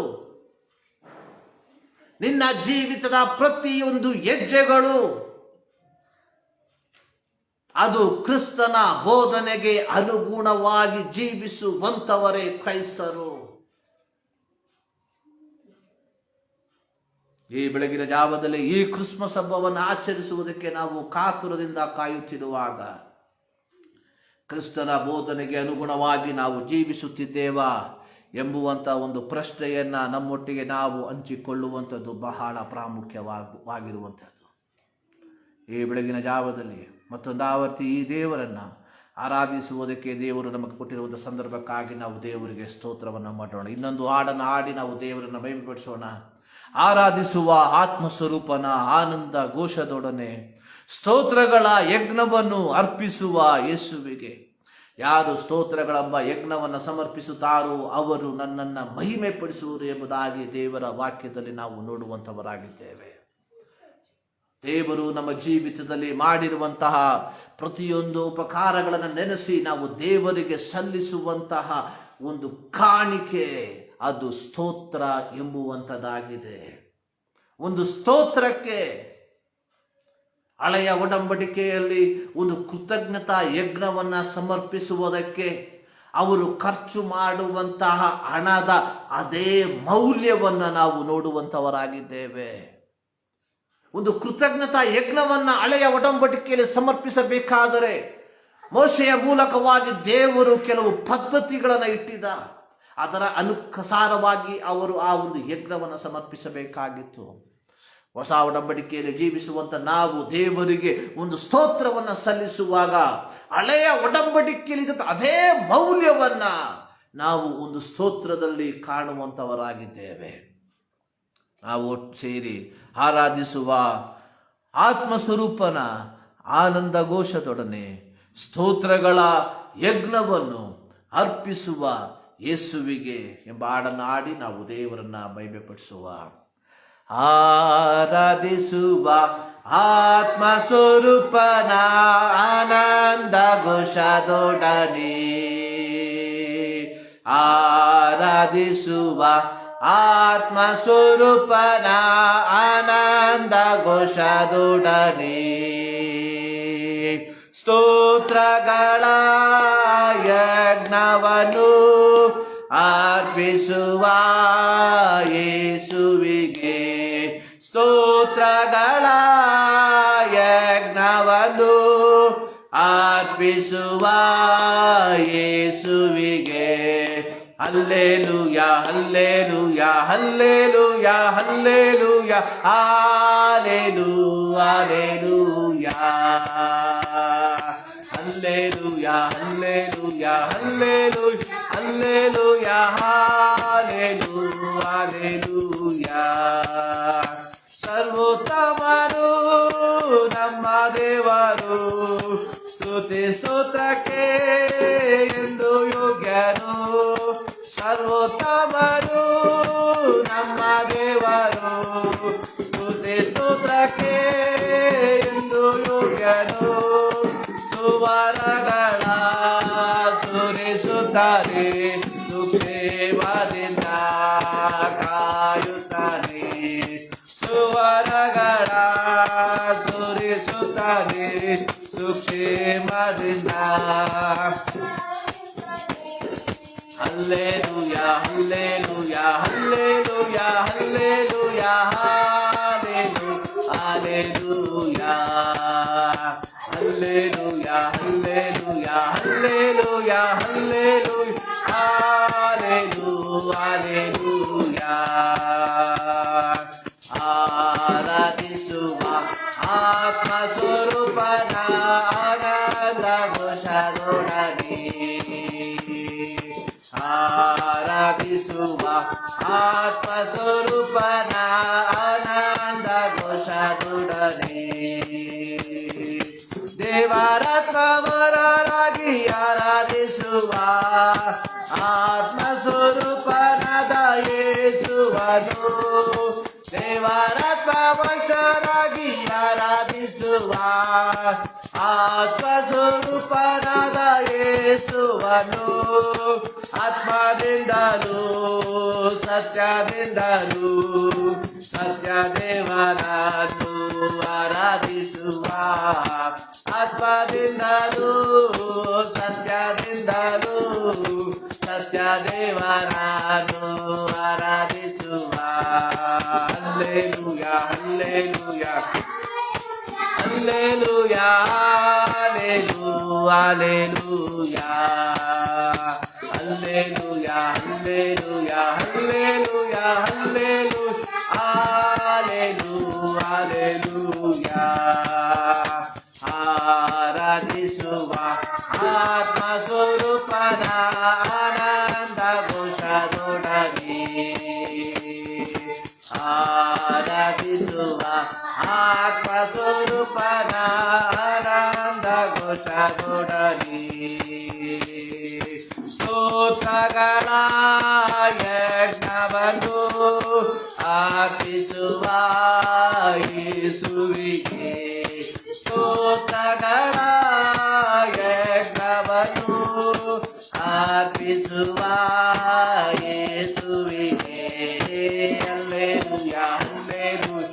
ನಿನ್ನ ಜೀವಿತದ ಪ್ರತಿಯೊಂದು ಹೆಜ್ಜೆಗಳು ಅದು ಕ್ರಿಸ್ತನ ಬೋಧನೆಗೆ ಅನುಗುಣವಾಗಿ ಜೀವಿಸುವಂಥವರೇ ಕ್ರೈಸ್ತರು. ಈ ಬೆಳಗಿನ ಜಾವದಲ್ಲಿ ಈ ಕ್ರಿಸ್ಮಸ್ ಹಬ್ಬವನ್ನು ಆಚರಿಸುವುದಕ್ಕೆ ನಾವು ಕಾತುರದಿಂದ ಕಾಯುತ್ತಿರುವಾಗ ಕ್ರಿಸ್ತನ ಬೋಧನೆಗೆ ಅನುಗುಣವಾಗಿ ನಾವು ಜೀವಿಸುತ್ತಿದ್ದೇವಾ ಎಂಬುವಂಥ ಒಂದು ಪ್ರಶ್ನೆಯನ್ನು ನಮ್ಮೊಟ್ಟಿಗೆ ನಾವು ಹಂಚಿಕೊಳ್ಳುವಂಥದ್ದು ಬಹಳ ಪ್ರಾಮುಖ್ಯವಾಗಿರುವಂಥದ್ದು. ಈ ಬೆಳಗಿನ ಜಾವದಲ್ಲಿ ಮತ್ತೊಂದು ಆವರ್ತಿ ಈ ದೇವರನ್ನು ಆರಾಧಿಸುವುದಕ್ಕೆ ದೇವರು ನಮಗೆ ಕೊಟ್ಟಿರುವಂಥ ಸಂದರ್ಭಕ್ಕಾಗಿ ನಾವು ದೇವರಿಗೆ ಸ್ತೋತ್ರವನ್ನು ಮಾಡೋಣ. ಇನ್ನೊಂದು ಹಾಡನ್ನು ಹಾಡಿ ನಾವು ದೇವರನ್ನು ಮಹಿಮೆಪಡಿಸೋಣ. ಆರಾಧಿಸುವ ಆತ್ಮಸ್ವರೂಪನ ಆನಂದ ಘೋಷದೊಡನೆ ಸ್ತೋತ್ರಗಳ ಯಜ್ಞವನ್ನು ಅರ್ಪಿಸುವ ಯೇಸುವಿಗೆ. ಯಾರು ಸ್ತೋತ್ರಗಳೆಂಬ ಯಜ್ಞವನ್ನು ಸಮರ್ಪಿಸುತ್ತಾರೋ ಅವರು ನನ್ನನ್ನು ಮಹಿಮೆ ಪಡಿಸುವರು ಎಂಬುದಾಗಿ ದೇವರ ವಾಕ್ಯದಲ್ಲಿ ನಾವು ನೋಡುವಂಥವರಾಗಿದ್ದೇವೆ. ದೇವರು ನಮ್ಮ ಜೀವಿತದಲ್ಲಿ ಮಾಡಿರುವಂತಹ ಪ್ರತಿಯೊಂದು ಉಪಕಾರಗಳನ್ನು ನೆನೆಸಿ ನಾವು ದೇವರಿಗೆ ಸಲ್ಲಿಸುವಂತಹ ಒಂದು ಕಾಣಿಕೆ ಅದು ಸ್ತೋತ್ರ ಎಂಬುವಂಥದ್ದಾಗಿದೆ. ಒಂದು ಸ್ತೋತ್ರಕ್ಕೆ ಹಳೆಯ ಒಡಂಬಡಿಕೆಯಲ್ಲಿ ಒಂದು ಕೃತಜ್ಞತಾ ಯಜ್ಞವನ್ನು ಸಮರ್ಪಿಸುವುದಕ್ಕೆ ಅವರು ಖರ್ಚು ಮಾಡುವಂತಹ ಹಣದ ಅದೇ ಮೌಲ್ಯವನ್ನು ನಾವು ನೋಡುವಂಥವರಾಗಿದ್ದೇವೆ. ಒಂದು ಕೃತಜ್ಞತಾ ಯಜ್ಞವನ್ನು ಹಳೆಯ ಒಡಂಬಡಿಕೆಯಲ್ಲಿ ಸಮರ್ಪಿಸಬೇಕಾದರೆ ಮೋಶೆಯ ಮೂಲಕವಾಗಿ ದೇವರು ಕೆಲವು ಪದ್ಧತಿಗಳನ್ನು ಇಟ್ಟಿದ್ದ. ಅದರ ಅನುಸಾರವಾಗಿ ಅವರು ಆ ಒಂದು ಯಜ್ಞವನ್ನು ಸಮರ್ಪಿಸಬೇಕಾಗಿತ್ತು. ಹೊಸ ಒಡಂಬಡಿಕೆಯಲ್ಲಿ ಜೀವಿಸುವಂತ ನಾವು ದೇವರಿಗೆ ಒಂದು ಸ್ತೋತ್ರವನ್ನು ಸಲ್ಲಿಸುವಾಗ ಹಳೆಯ ಒಡಂಬಡಿಕೆಯಲ್ಲಿ ಅದೇ ಮೌಲ್ಯವನ್ನ ನಾವು ಒಂದು ಸ್ತೋತ್ರದಲ್ಲಿ ಕಾಣುವಂಥವರಾಗಿದ್ದೇವೆ. ನಾವು ಸೇರಿ ಆರಾಧಿಸುವ ಆತ್ಮಸ್ವರೂಪನ ಆನಂದ ಘೋಷದೊಡನೆ ಸ್ತೋತ್ರಗಳ ಯಜ್ಞವನ್ನು ಅರ್ಪಿಸುವ ಯೇಸುವಿಗೆ ಎಂಬ ಹಾಡನ್ನು ಹಾಡಿ ನಾವು ದೇವರನ್ನ ಮಹಿಮೆಪಡಿಸುವ. ಆರಾಧಿಸುವ ಆತ್ಮ ಸ್ವರೂಪನ ಆನಂದ ಘೋಷದೊಡನೆ ಆರಾಧಿಸುವ ಆತ್ಮ ಸ್ವರೂಪನ ಆನಂದ ಘೋಷದೊಡನೆ ಸ್ತೋತ್ರಗಳ ಯಜ್ಞವನ್ನು ಅರ್ಪಿಸುವ ಯೇಸುವಿಗೆ ಸ್ತೋತ್ರಗಳ ಸ್ತೋತ್ರಗಳ ಯಜ್ಞವನ್ನು ಅರ್ಪಿಸುವ ಯೇಸುವಿಗೆ ಹಲ್ಲೆಲೂಯ ಹಲ್ಲೆಲೂಯ ಹಲ್ಲೆಲೂಯ ಹಲ್ಲೆಲೂಯ ಹಾಲೆಲೂಯ ಹಾಲೆಲೂಯ ಹಲ್ಲೆಲೂಯ ಹಲ್ಲೆಲೂಯ ಹಲ್ಲೆಲೂಯ ಹಲ್ಲೆಲೂಯ ಹಾಲೆಲೂಯ ಹಾಲೆಲೂಯ ಸರ್ವೋತ್ತಮನು ನಮ್ಮ ದೇವರು ಸ್ತುತಿ ಸ್ತೋತ್ರಕ್ಕೆ ಎಂದು ಯೋಗ್ಯನು ಸರ್ವೋತ್ತಮನು ನಮ್ಮ ದೇವರು ಸ್ತುತಿ ಸ್ತೋತ್ರಕ್ಕೆ ಎಂದು ಯೋಗ್ಯನು ಸುವರಗಳ ಸುರಿಸುತ್ತಾನೆ ಸುಕ್ಷೇಮದಿಂದ ಕಾಯುತ್ತಾನೆ ಸುವರಗಳ ಸುರಿಸುತ್ತಾನೆ ಸುಕ್ಷೇಮದಿಂದ ಹಲ್ಲೆಲೂಯ ಹಲ್ಲೆಲೂಯ ಹಲ್ಲೆಲೂಯ ಹಲ್ಲೆಲೂಯ ಹಾಲೆಲೂಯ ಹಲ್ಲೆಲೂಯ ಹಲ್ಲೆಲೂಯ ಹಲ್ಲೆಲೂಯ ಹಲ್ಲೆಲೂಯ ಹಾಲೆಲೂಯ ಹಾಲೆಲೂಯ ಆರಾಧಿಸುವ ಆತ್ಮ ಸ್ವರೂಪನ ಆನಂದ ಘೋಷದೊಡನೆ ಆರಾಧಿಸುವ ಆತ್ಮ ಸ್ವರೂಪನ ಆನಂದ ಘೋಷದೊಡನೆ ದೇವರಾತ್ಮವರಾಗಿ ಆರಾಧಿಸುವ ಆತ್ಮ ಸ್ವರೂಪನಾದ ಯೇಸುವನು ದೇವರಾತ್ಮವಂಶರಾಗಿ ಆರಾಧಿಸುವ ಆತ್ಮ ಸ್ವರೂಪನಾದ ಯೇಸುವನು ಆತ್ಮದಿಂದಲೂ ಸತ್ಯದಿಂದಲೂ ಸತ್ಯ ದೇವರನ್ನು ಆರಾಧಿಸುವ ಆತ್ಮದಿಂದಲೂ ಸತ್ಯದಿಂದಲೂ ಸತ್ಯ ದೇವರನ್ನು ಆರಾಧಿಸುವ ಹಲ್ಲೆಲೂಯ ಹಲ್ಲೆಲೂಯ ಹಲ್ಲೆಲೂಯ ಹಾಲೆಲೂಯ ಹಲ್ಲೆಲೂಯ ಹಲ್ಲೆಲೂಯ ಹಲ್ಲೆಲೂಯ ಹಲ್ಲೆಲೂಯ ಹಾಲೆಲೂಯ ಹಾಲೆಲೂಯ ಆರಾಧಿಸುವ ಆತ್ಮ ಸ್ವರೂಪನ ಆನಂದ ಘೋಷದೊಡನೆ ಆರಾಧಿಸುವ ಆತ್ಮ ಸ್ವರೂಪನ ಆನಂದ ಘೋಷದೊಡನೆ ಸ್ತೋತ್ರಗಳ ಯಜ್ಞವನ್ನು ಅರ್ಪಿಸುವ ಯೇಸುವಿಗೆ ಸ್ತೋತ್ರಗಳ ಯಜ್ಞವನ್ನು ಅರ್ಪಿಸುವ ಯೇಸುವಿಗೆ ಹಲ್ಲೆಲೂಯ ಹಲ್ಲೆಲೂಯ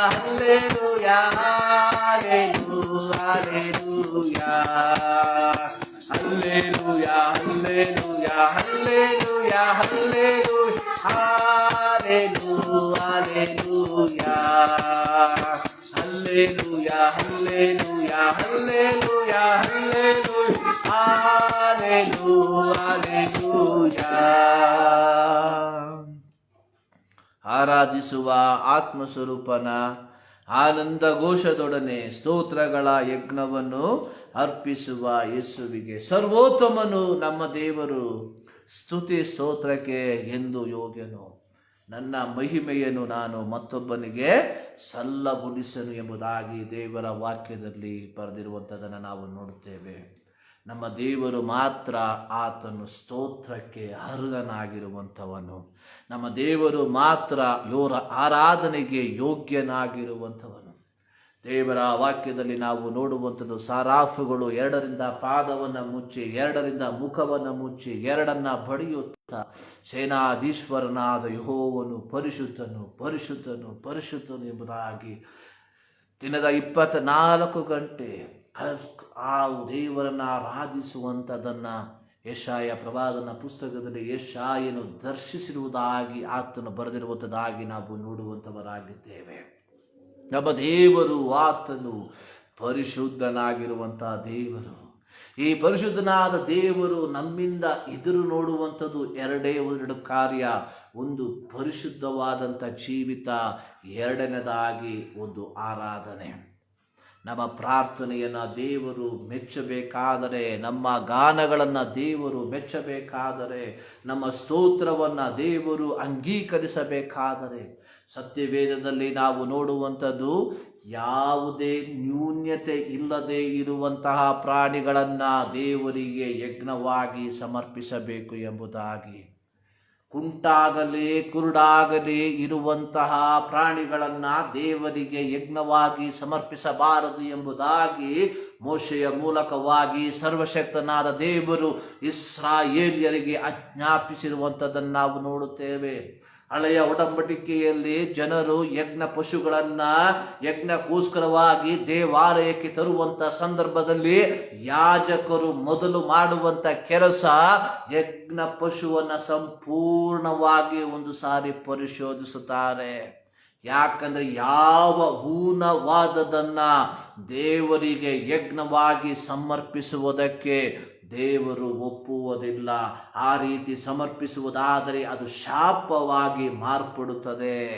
ಹಲ್ಲೆಲೂಯ ಹಾಲೆಲೂಯ ಹಾಲೆಲೂಯ ಹಲ್ಲೆಲೂಯ ಹಲ್ಲೆಲೂಯ ಹಲ್ಲೆಲೂಯ ಹಾಲೆಲೂಯ ಹಾಲೆಲೂಯ ಹಲ್ಲೆಲೂಯ ಹಲ್ಲೆಲೂಯ ಹಲ್ಲೆಲೂಯ ಹಾಲೆಲೂಯ ಆರಾಧಿಸುವ ಆತ್ಮಸ್ವರೂಪನ ಆನಂದ ಘೋಷದೊಡನೆ ಸ್ತೋತ್ರಗಳ ಯಜ್ಞವನ್ನು ಅರ್ಪಿಸುವ ಯೇಸುವಿಗೆ ಸರ್ವೋತ್ತಮನು ನಮ್ಮ ದೇವರು ಸ್ತುತಿ ಸ್ತೋತ್ರಕ್ಕೆ ಎಂದು ಯೋಗ್ಯನು ನನ್ನ ಮಹಿಮೆಯನ್ನು ನಾನು ಮತ್ತೊಬ್ಬನಿಗೆ ಸಲ್ಲಗೊಳಿಸನು ಎಂಬುದಾಗಿ ದೇವರ ವಾಕ್ಯದಲ್ಲಿ ಬರೆದಿರುವಂಥದ್ದನ್ನು ನಾವು ನೋಡುತ್ತೇವೆ. ನಮ್ಮ ದೇವರು ಮಾತ್ರ ಆತನು ಸ್ತೋತ್ರಕ್ಕೆ ಅರ್ಹನಾಗಿರುವಂಥವನು. ನಮ್ಮ ದೇವರು ಮಾತ್ರ ಆರಾಧನೆಗೆ ಯೋಗ್ಯನಾಗಿರುವಂಥವನು. ದೇವರ ವಾಕ್ಯದಲ್ಲಿ ನಾವು ನೋಡುವಂಥದ್ದು ಸಾರಾಫುಗಳು 2ರಿಂದ ಪಾದವನ್ನು ಮುಚ್ಚಿ 2ರಿಂದ ಮುಖವನ್ನು ಮುಚ್ಚಿ 2 ಬಡಿಯುತ್ತಾ ಸೇನಾಧೀಶ್ವರನಾದ ಯೆಹೋವನು ಪರಿಶುದ್ಧನು ಪರಿಶುದ್ಧನು ಪರಿಶುದ್ಧನು ಎಂಬುದಾಗಿ ದಿನದ 24 ಗಂಟೆ ಆ ದೇವರನ್ನು ಆರಾಧಿಸುವಂಥದ್ದನ್ನು ಯೆಶಾಯ ಪ್ರವಾದನ ಪುಸ್ತಕದಲ್ಲಿ ಯೆಶಾಯನು ದರ್ಶಿಸಿರುವುದಾಗಿ ಆತನು ಬರೆದಿರುವಂಥದ್ದಾಗಿ ನಾವು ನೋಡುವಂಥವರಾಗಿದ್ದೇವೆ. ನಮ್ಮ ದೇವರು ಆತನು ಪರಿಶುದ್ಧನಾಗಿರುವಂತಹ ದೇವರು. ಈ ಪರಿಶುದ್ಧನಾದ ದೇವರು ನಮ್ಮಿಂದ ಎದುರು ನೋಡುವಂಥದ್ದು ಎರಡು ಕಾರ್ಯ. ಒಂದು ಪರಿಶುದ್ಧವಾದಂಥ ಜೀವಿತ, ಎರಡನೇದಾಗಿ ಒಂದು ಆರಾಧನೆ. ನಮ್ಮ ಪ್ರಾರ್ಥನೆಯನ್ನು ದೇವರು ಮೆಚ್ಚಬೇಕಾದರೆ, ನಮ್ಮ ಗಾನಗಳನ್ನು ದೇವರು ಮೆಚ್ಚಬೇಕಾದರೆ, ನಮ್ಮ ಸ್ತೋತ್ರವನ್ನು ದೇವರು ಅಂಗೀಕರಿಸಬೇಕಾದರೆ, ಸತ್ಯವೇದದಲ್ಲಿ ನಾವು ನೋಡುವಂಥದ್ದು ಯಾವುದೇ ನ್ಯೂನ್ಯತೆ ಇಲ್ಲದೆ ಇರುವಂತಹ ಪ್ರಾಣಿಗಳನ್ನು ದೇವರಿಗೆ ಯಜ್ಞವಾಗಿ ಸಮರ್ಪಿಸಬೇಕು ಎಂಬುದಾಗಿ. ಕುಂಟಾಗಲಿ ಕುರುಡಾಗಲಿ ಇರುವಂತಹ ಪ್ರಾಣಿಗಳನ್ನು ದೇವರಿಗೆ ಯಜ್ಞವಾಗಿ ಸಮರ್ಪಿಸಬಾರದು ಎಂಬುದಾಗಿ ಮೋಶೆಯ ಮೂಲಕವಾಗಿ ಸರ್ವಶಕ್ತನಾದ ದೇವರು ಇಸ್ರಾಯೇಲ್ಯರಿಗೆ ಆಜ್ಞಾಪಿಸಿರುವಂಥದ್ದನ್ನು ನಾವು ನೋಡುತ್ತೇವೆ. ಹಳೆಯ ಒಡಂಬಡಿಕೆಯಲ್ಲಿ ಜನರು ಯಜ್ಞ ಪಶುಗಳನ್ನು ಯಜ್ಞಕ್ಕೋಸ್ಕರವಾಗಿ ದೇವಾಲಯಕ್ಕೆ ತರುವಂಥ ಸಂದರ್ಭದಲ್ಲಿ ಯಾಜಕರು ಮೊದಲು ಮಾಡುವಂಥ ಕೆಲಸ ಯಜ್ಞ ಪಶುವನ್ನು ಸಂಪೂರ್ಣವಾಗಿ ಒಂದು ಸಾರಿ ಪರಿಶೋಧಿಸುತ್ತಾರೆ. ಯಾಕಂದರೆ ಯಾವ ಹೂನವಾದದನ್ನ ದೇವರಿಗೆ ಯಜ್ಞವಾಗಿ ಸಮರ್ಪಿಸುವುದಕ್ಕೆ ದೇವರು ಒಪ್ಪುವುದಿಲ್ಲ. ಆ ರೀತಿ ಸಮರ್ಪಿಸುವುದಾದರೆ ಅದು ಶಾಪವಾಗಿ ಮಾರ್ಪಡುತ್ತದೆ.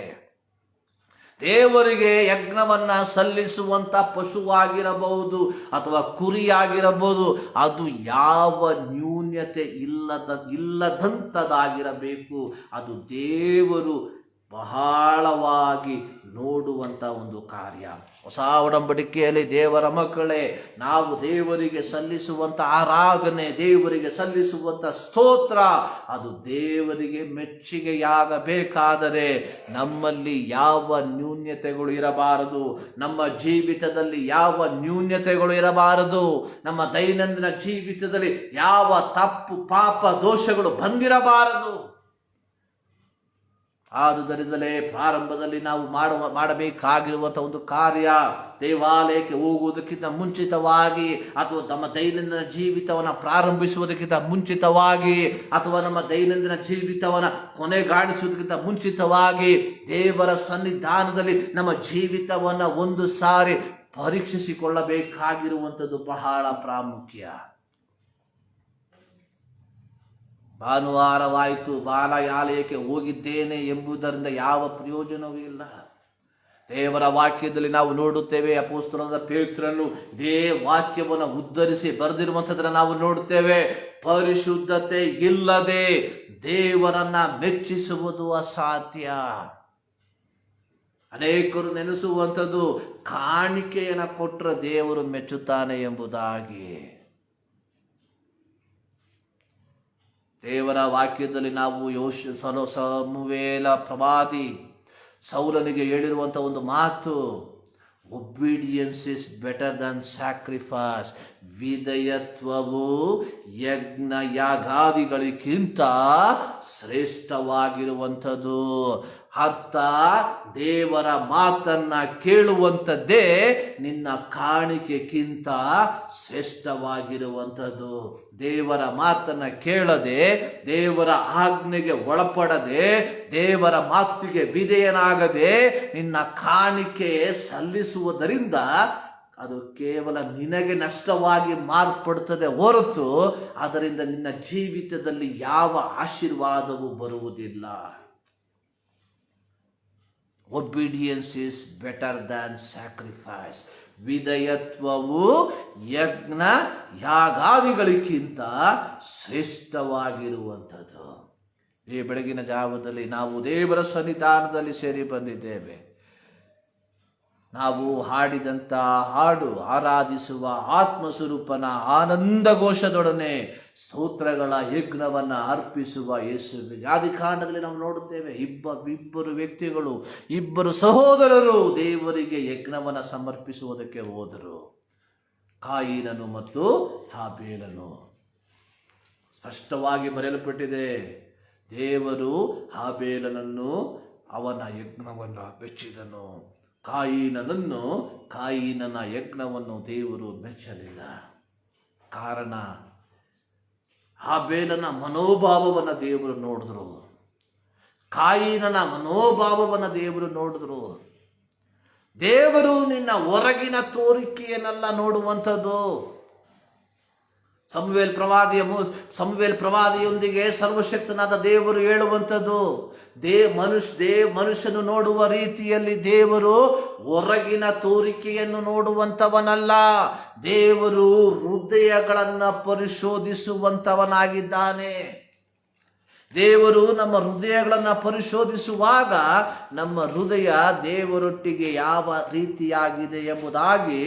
ದೇವರಿಗೆ ಯಜ್ಞವನ್ನ ಸಲ್ಲಿಸುವಂತ ಪಶುವಾಗಿರಬಹುದು ಅಥವಾ ಕುರಿಯಾಗಿರಬಹುದು, ಅದು ಯಾವ ನ್ಯೂನ್ಯತೆ ಇಲ್ಲದಂಥದ್ದಾಗಿರಬೇಕು. ಅದು ದೇವರು ಬಹಳವಾಗಿ ನೋಡುವಂಥ ಒಂದು ಕಾರ್ಯ. ಹೊಸ ಒಡಂಬಡಿಕೆಯಲ್ಲಿ ದೇವರ ಮಕ್ಕಳೇ, ನಾವು ದೇವರಿಗೆ ಸಲ್ಲಿಸುವಂಥ ಆರಾಧನೆ, ದೇವರಿಗೆ ಸಲ್ಲಿಸುವಂಥ ಸ್ತೋತ್ರ, ಅದು ದೇವರಿಗೆ ಮೆಚ್ಚುಗೆಯಾಗಬೇಕಾದರೆ ನಮ್ಮಲ್ಲಿ ಯಾವ ನ್ಯೂನ್ಯತೆಗಳು ಇರಬಾರದು. ನಮ್ಮ ಜೀವಿತದಲ್ಲಿ ಯಾವ ನ್ಯೂನ್ಯತೆಗಳು ಇರಬಾರದು. ನಮ್ಮ ದೈನಂದಿನ ಜೀವಿತದಲ್ಲಿ ಯಾವ ತಪ್ಪು ಪಾಪ ದೋಷಗಳು ಬಂದಿರಬಾರದು. ಆದುದರಿಂದಲೇ ಪ್ರಾರಂಭದಲ್ಲಿ ನಾವು ಮಾಡಬೇಕಾಗಿರುವಂಥ ಒಂದು ಕಾರ್ಯ, ದೇವಾಲಯಕ್ಕೆ ಹೋಗುವುದಕ್ಕಿಂತ ಮುಂಚಿತವಾಗಿ ಅಥವಾ ನಮ್ಮ ದೈನಂದಿನ ಜೀವಿತವನ್ನು ಪ್ರಾರಂಭಿಸುವುದಕ್ಕಿಂತ ಮುಂಚಿತವಾಗಿ ಅಥವಾ ನಮ್ಮ ದೈನಂದಿನ ಜೀವಿತವನ್ನು ಕೊನೆಗಾಣಿಸುವುದಕ್ಕಿಂತ ಮುಂಚಿತವಾಗಿ ದೇವರ ಸನ್ನಿಧಾನದಲ್ಲಿ ನಮ್ಮ ಜೀವಿತವನ್ನು ಒಂದು ಸಾರಿ ಪರೀಕ್ಷಿಸಿಕೊಳ್ಳಬೇಕಾಗಿರುವಂಥದ್ದು ಬಹಳ ಪ್ರಾಮುಖ್ಯ. ಭಾನುವಾರವಾಯಿತು, ಬಾಲಯಾಲಯಕ್ಕೆ ಹೋಗಿದ್ದೇನೆ ಎಂಬುದರಿಂದ ಯಾವ ಪ್ರಯೋಜನವೂ ಇಲ್ಲ. ದೇವರ ವಾಕ್ಯದಲ್ಲಿ ನಾವು ನೋಡುತ್ತೇವೆ, ಅಪೊಸ್ತಲನಾದ ಪೇತ್ರನು ಇದೇ ವಾಕ್ಯವನ್ನು ಉದ್ಧರಿಸಿ ಬರೆದಿರುವಂಥದ್ದನ್ನು ನಾವು ನೋಡುತ್ತೇವೆ. ಪರಿಶುದ್ಧತೆ ಇಲ್ಲದೆ ದೇವರನ್ನ ಮೆಚ್ಚಿಸುವುದು ಅಸಾಧ್ಯ. ಅನೇಕರು ನೆನೆಸುವಂಥದ್ದು ಕಾಣಿಕೆಯನ್ನು ಕೊಟ್ಟರೆ ದೇವರು ಮೆಚ್ಚುತ್ತಾನೆ ಎಂಬುದಾಗಿ. ದೇವರ ವಾಕ್ಯದಲ್ಲಿ ನಾವು ಸಮುವೇಲ ಪ್ರವಾದಿ ಸೌಲನಿಗೆ ಹೇಳಿರುವಂಥ ಒಂದು ಮಾತು, obedience is better than sacrifice. ವಿಧೇಯತ್ವವು ಯಜ್ಞ ಯಾಗಾದಿಗಳಿಗಿಂತ ಶ್ರೇಷ್ಠವಾಗಿರುವಂಥದ್ದು. ಅರ್ಥ, ದೇವರ ಮಾತನ್ನ ಕೇಳುವಂಥದ್ದೇ ನಿನ್ನ ಕಾಣಿಕೆಗಿಂತ ಶ್ರೇಷ್ಠವಾಗಿರುವಂಥದ್ದು. ದೇವರ ಮಾತನ್ನ ಕೇಳದೆ, ದೇವರ ಆಜ್ಞೆಗೆ ಒಳಪಡದೆ, ದೇವರ ಮಾತಿಗೆ ವಿಧೇಯನಾಗದೆ ನಿನ್ನ ಕಾಣಿಕೆ ಸಲ್ಲಿಸುವುದರಿಂದ ಅದು ಕೇವಲ ನಿನಗೆ ನಷ್ಟವಾಗಿ ಮಾರ್ಪಡುತ್ತದೆ ಹೊರತು ಅದರಿಂದ ನಿನ್ನ ಜೀವಿತದಲ್ಲಿ ಯಾವ ಆಶೀರ್ವಾದವೂ ಬರುವುದಿಲ್ಲ. Obedience is better than sacrifice. ವಿಧೇಯತ್ವವು ಯಜ್ಞ ಯಾಗಾದಿಗಳಿಗಿಂತ ಶ್ರೇಷ್ಠವಾಗಿರುವಂಥದ್ದು. ಈ ಬೆಳಗಿನ ಜಾವದಲ್ಲಿ ನಾವು ದೇವರ ಸನ್ನಿಧಾನದಲ್ಲಿ ಸೇರಿ ಬಂದಿದ್ದೇವೆ. ನಾವು ಹಾಡಿದಂಥ ಹಾಡು ಆರಾಧಿಸುವ ಆತ್ಮಸ್ವರೂಪನ ಆನಂದ ಘೋಷದೊಡನೆ ಸ್ತೋತ್ರಗಳ ಯಜ್ಞವನ್ನು ಅರ್ಪಿಸುವ ಯೇಸುವಿಗೆ. ಆದಿಕಾಂಡದಲ್ಲಿ ನಾವು ನೋಡುತ್ತೇವೆ, ಇಬ್ಬರು ವ್ಯಕ್ತಿಗಳು, ಇಬ್ಬರು ಸಹೋದರರು ದೇವರಿಗೆ ಯಜ್ಞವನ್ನು ಸಮರ್ಪಿಸುವುದಕ್ಕೆ ಹೋದರು. ಕಾಯಿನನು ಮತ್ತು ಹಾಬೇಲನು. ಸ್ಪಷ್ಟವಾಗಿ ಬರೆಯಲ್ಪಟ್ಟಿದೆ, ದೇವರು ಹಾಬೇಲನನ್ನು ಅವನ ಯಜ್ಞವನ್ನು ಮೆಚ್ಚಿದನು, ಕಾಯಿನನ ಯಜ್ಞವನ್ನು ದೇವರು ಮೆಚ್ಚಲಿಲ್ಲ. ಕಾರಣ, ಹಾಬೇಲನ ಮನೋಭಾವವನ್ನು ದೇವರು ನೋಡಿದ್ರು. ಕಾಯಿನನ ಮನೋಭಾವವನ್ನು ದೇವರು ನೋಡಿದ್ರು. ದೇವರು ನಿನ್ನ ಹೊರಗಿನ ತೋರಿಕೆಯನ್ನೆಲ್ಲ ನೋಡುವಂಥದ್ದು. ಸಮುವೇಲ್ ಪ್ರವಾದಿಯೊಂದಿಗೆ ಸರ್ವಶಕ್ತನಾದ ದೇವರು ಹೇಳುವಂಥದ್ದು, ಮನುಷ್ಯನು ನೋಡುವ ರೀತಿಯಲ್ಲಿ ದೇವರು ಹೊರಗಿನ ತೋರಿಕೆಯನ್ನು ನೋಡುವಂಥವನಲ್ಲ. ದೇವರು ಹೃದಯಗಳನ್ನು ಪರಿಶೋಧಿಸುವಂಥವನಾಗಿದ್ದಾನೆ. ದೇವರು ನಮ್ಮ ಹೃದಯಗಳನ್ನು ಪರಿಶೋಧಿಸುವಾಗ ನಮ್ಮ ಹೃದಯ ದೇವರೊಟ್ಟಿಗೆ ಯಾವ ರೀತಿಯಾಗಿದೆ ಎಂಬುದಾಗಿ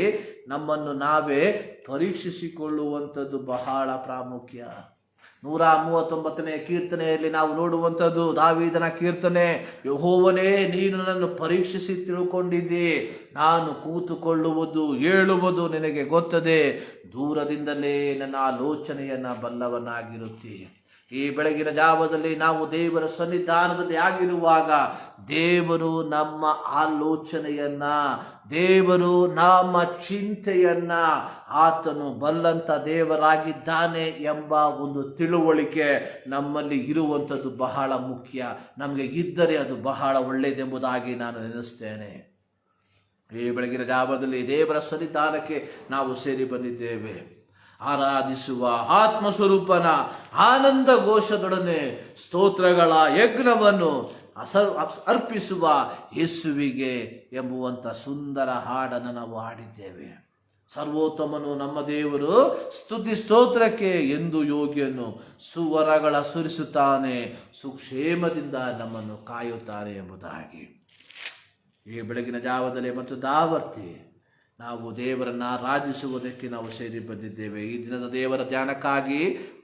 ನಮ್ಮನ್ನು ನಾವೇ ಪರೀಕ್ಷಿಸಿಕೊಳ್ಳುವಂಥದ್ದು ಬಹಳ ಪ್ರಾಮುಖ್ಯ. 139ನೇ ಕೀರ್ತನೆಯಲ್ಲಿ ನಾವು ನೋಡುವಂಥದ್ದು ದಾವೀದನ ಕೀರ್ತನೆ. ಯೆಹೋವನೇ, ನೀನು ನನ್ನನ್ನು ಪರೀಕ್ಷಿಸಿ ತಿಳ್ಕೊಂಡಿದ್ದಿ. ನಾನು ಕೂತುಕೊಳ್ಳುವುದು ಹೇಳುವುದು ನಿನಗೆ ಗೊತ್ತದೆ. ದೂರದಿಂದಲೇ ನನ್ನ ಆಲೋಚನೆಯನ್ನು ಬಲ್ಲವನಾಗಿರುತ್ತಿ. ಈ ಬೆಳಗಿನ ಜಾವದಲ್ಲಿ ನಾವು ದೇವರ ಸನ್ನಿಧಾನದಲ್ಲಿ ಆಗಿರುವಾಗ ದೇವರು ನಮ್ಮ ಆಲೋಚನೆಯನ್ನ, ದೇವರು ನಮ್ಮ ಚಿಂತೆಯನ್ನ ಆತನು ಬಲ್ಲಂತ ದೇವರಾಗಿದ್ದಾನೆ ಎಂಬ ಒಂದು ತಿಳುವಳಿಕೆ ನಮ್ಮಲ್ಲಿ ಇರುವಂಥದ್ದು ಬಹಳ ಮುಖ್ಯ. ನಮಗೆ ಇದ್ದರೆ ಅದು ಬಹಳ ಒಳ್ಳೆಯದೆಂಬುದಾಗಿ ನಾನು ನೆನೆಸ್ತೇನೆ. ಈ ಬೆಳಗಿನ ಜಾವದಲ್ಲಿ ದೇವರ ಸನ್ನಿಧಾನಕ್ಕೆ ನಾವು ಸೇರಿ ಬಂದಿದ್ದೇವೆ. ಆರಾಧಿಸುವ ಆತ್ಮಸ್ವರೂಪನ ಆನಂದ ಘೋಷದೊಡನೆ ಸ್ತೋತ್ರಗಳ ಯಜ್ಞವನ್ನು ಅರ್ಪಿಸುವ ಯೇಸುವಿಗೆ ಎಂಬುವಂಥ ಸುಂದರ ಹಾಡನ್ನು ನಾವು ಹಾಡಿದ್ದೇವೆ. ಸರ್ವೋತ್ತಮನು ನಮ್ಮ ದೇವರು, ಸ್ತುತಿ ಸ್ತೋತ್ರಕ್ಕೆ ಎಂದು ಯೋಗ್ಯನು. ಸುವರಗಳ ಸುರಿಸುತ್ತಾನೆ, ಸುಕ್ಷೇಮದಿಂದ ನಮ್ಮನ್ನು ಕಾಯುತ್ತಾರೆ ಎಂಬುದಾಗಿ. ಈ ಬೆಳಗಿನ ಜಾವದಲ್ಲಿ ಮತ್ತು ದಾವರ್ತಿ ನಾವು ದೇವರನ್ನು ಆರಾಧಿಸುವುದಕ್ಕೆ ನಾವು ಸೇರಿ ಬಂದಿದ್ದೇವೆ. ಈ ದಿನದ ದೇವರ ಧ್ಯಾನಕ್ಕಾಗಿ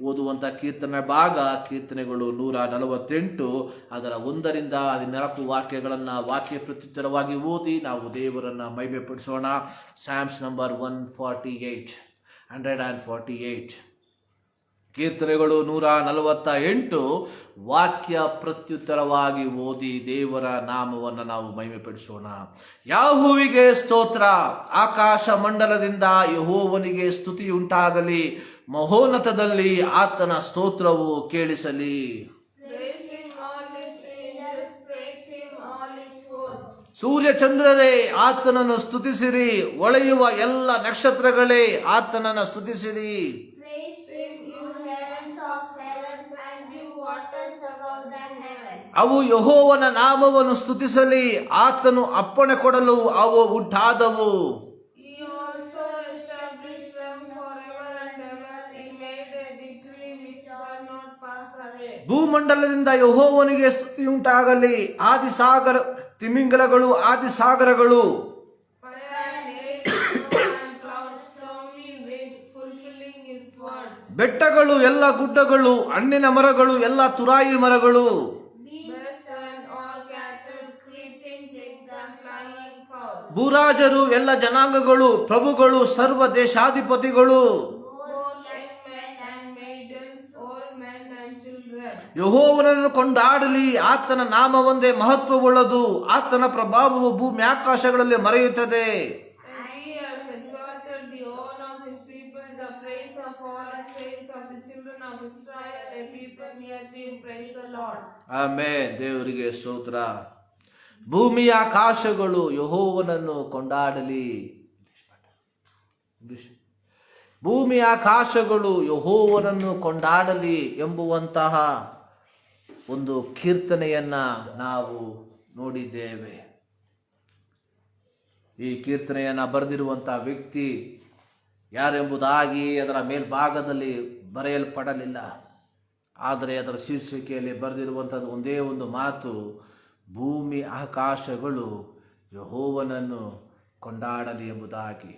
ಓದುವಂಥ ಕೀರ್ತನೆ ಭಾಗ ಕೀರ್ತನೆಗಳು 148, ಅದರ 1ರಿಂದ 14 ವಾಕ್ಯಗಳನ್ನು ವಾಕ್ಯ ಪ್ರತ್ಯುತ್ತರವಾಗಿ ಓದಿ ನಾವು ದೇವರನ್ನು ಮಹಿಮೆಪಡಿಸೋಣ. ಸ್ಯಾಮ್ಸ್ ನಂಬರ್ 148 ಕೀರ್ತನೆಗಳು 148 ವಾಕ್ಯ ಪ್ರತ್ಯುತ್ತರವಾಗಿ ಓದಿ ದೇವರ ನಾಮವನ್ನು ನಾವು ಮಹಿಮೆಪಡಿಸೋಣ. ಯೆಹೋವನಿಗೆ ಸ್ತೋತ್ರ. ಆಕಾಶ ಮಂಡಲದಿಂದ ಯೆಹೋವನಿಗೆ ಸ್ತುತಿಯುಂಟಾಗಲಿ. ಮಹೋನ್ನತದಲ್ಲಿ ಆತನ ಸ್ತೋತ್ರವು ಕೇಳಿಸಲಿ. ಸೂರ್ಯಚಂದ್ರರೇ ಆತನನ್ನು ಸ್ತುತಿಸಿರಿ. ಹೊಳೆಯುವ ಎಲ್ಲ ನಕ್ಷತ್ರಗಳೇ ಆತನನ್ನು ಸ್ತುತಿಸಿರಿ. ಅವು ಯೆಹೋವನ ನಾಮವನ್ನು ಸ್ತುತಿಸಲಿ. ಆತನು ಅಪ್ಪಣೆ ಕೊಡಲು ಅವು ಉಂಟಾದವು. ಭೂಮಂಡಲದಿಂದ ಯೆಹೋವನಿಗೆ ಸ್ತುತಿಯುಂಟಾಗಲಿ. ಆದಿಸಾಗರ ತಿಮಿಂಗಲಗಳು, ಆದಿಸಾಗರಗಳು, ಬೆಟ್ಟಗಳು, ಎಲ್ಲ ಗುಡ್ಡಗಳು, ಹಣ್ಣಿನ ಮರಗಳು, ಎಲ್ಲ ತುರಾಯಿ ಮರಗಳು, ಭೂರಾಜರು, ಎಲ್ಲ ಜನಾಂಗಗಳು, ಪ್ರಭುಗಳು, ಸರ್ವ ದೇಶಾಧಿಪತಿಗಳು, ಯೆಹೋವನನ್ನು ಕೊಂಡಾಡಲಿ. ಆತನ ನಾಮವೊಂದೇ ಮಹತ್ವವುಳ್ಳದು. ಆತನ ಪ್ರಭಾವವು ಭೂಮಿ ಆಕಾಶಗಳಲ್ಲಿ ಮರೆಯುತ್ತದೆ. ಆಮೆನ್. ದೇವರಿಗೆ ಸ್ತೋತ್ರ. ಭೂಮಿಯ ಆಕಾಶಗಳು ಯೆಹೋವನನ್ನು ಕೊಂಡಾಡಲಿ. ಭೂಮಿಯ ಆಕಾಶಗಳು ಯೆಹೋವನನ್ನು ಕೊಂಡಾಡಲಿ ಎಂಬುವಂತಹ ಒಂದು ಕೀರ್ತನೆಯನ್ನ ನಾವು ನೋಡಿದ್ದೇವೆ. ಈ ಕೀರ್ತನೆಯನ್ನ ಬರೆದಿರುವಂತಹ ವ್ಯಕ್ತಿ ಯಾರೆಂಬುದಾಗಿ ಅದರ ಮೇಲ್ಭಾಗದಲ್ಲಿ ಬರೆಯಲ್ಪಡಲಿಲ್ಲ. ಆದರೆ ಅದರ ಶೀರ್ಷಿಕೆಯಲ್ಲಿ ಬರೆದಿರುವಂಥದ್ದು ಒಂದೇ ಒಂದು ಮಾತು, ಭೂಮಿ ಆಕಾಶಗಳು ಯೆಹೋವನನ್ನು ಕೊಂಡಾಡಲಿ ಎಂಬುದಾಗಿ.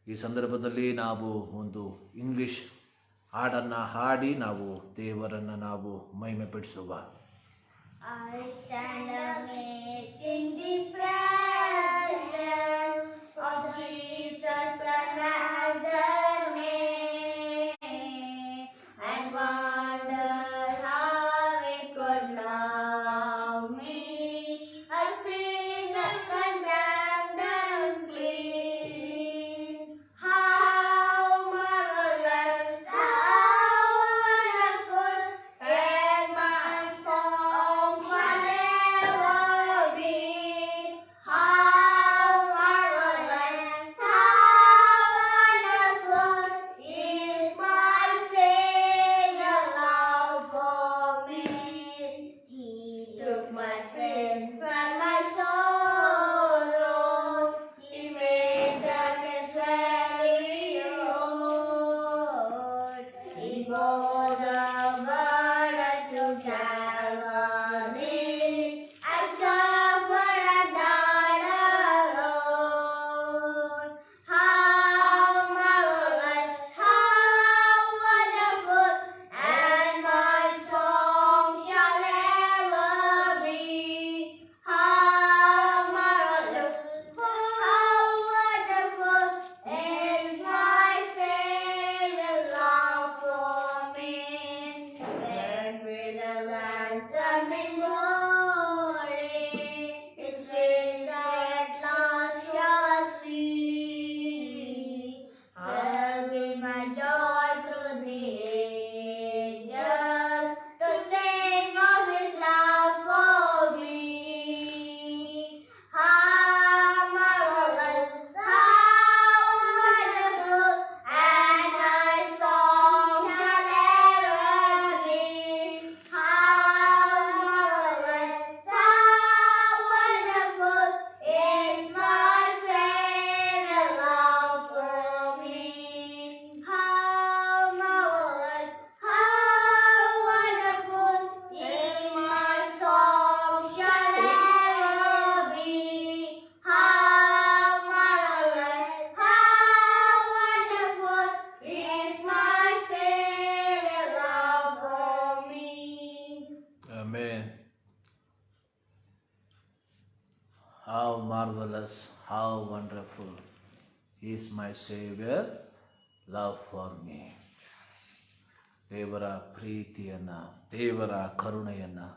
ಈ ಸಂದರ್ಭದಲ್ಲಿ ನಾವು ಒಂದು ಇಂಗ್ಲಿಷ್ ಹಾಡನ್ನು ಹಾಡಿ ನಾವು ದೇವರನ್ನು ನಾವು ಮಹಿಮೆಪಡಿಸುವ. I stand amazed in the presence of Jesus the Nazarene, and wonder how it could love me, a sinner condemned and clean. How marvelous, how us how wonderful is my Savior love for me. ದೇವರ ಪ್ರೀತಿಯನ್ನು, ದೇವರ ಕರುಣೆಯನ್ನು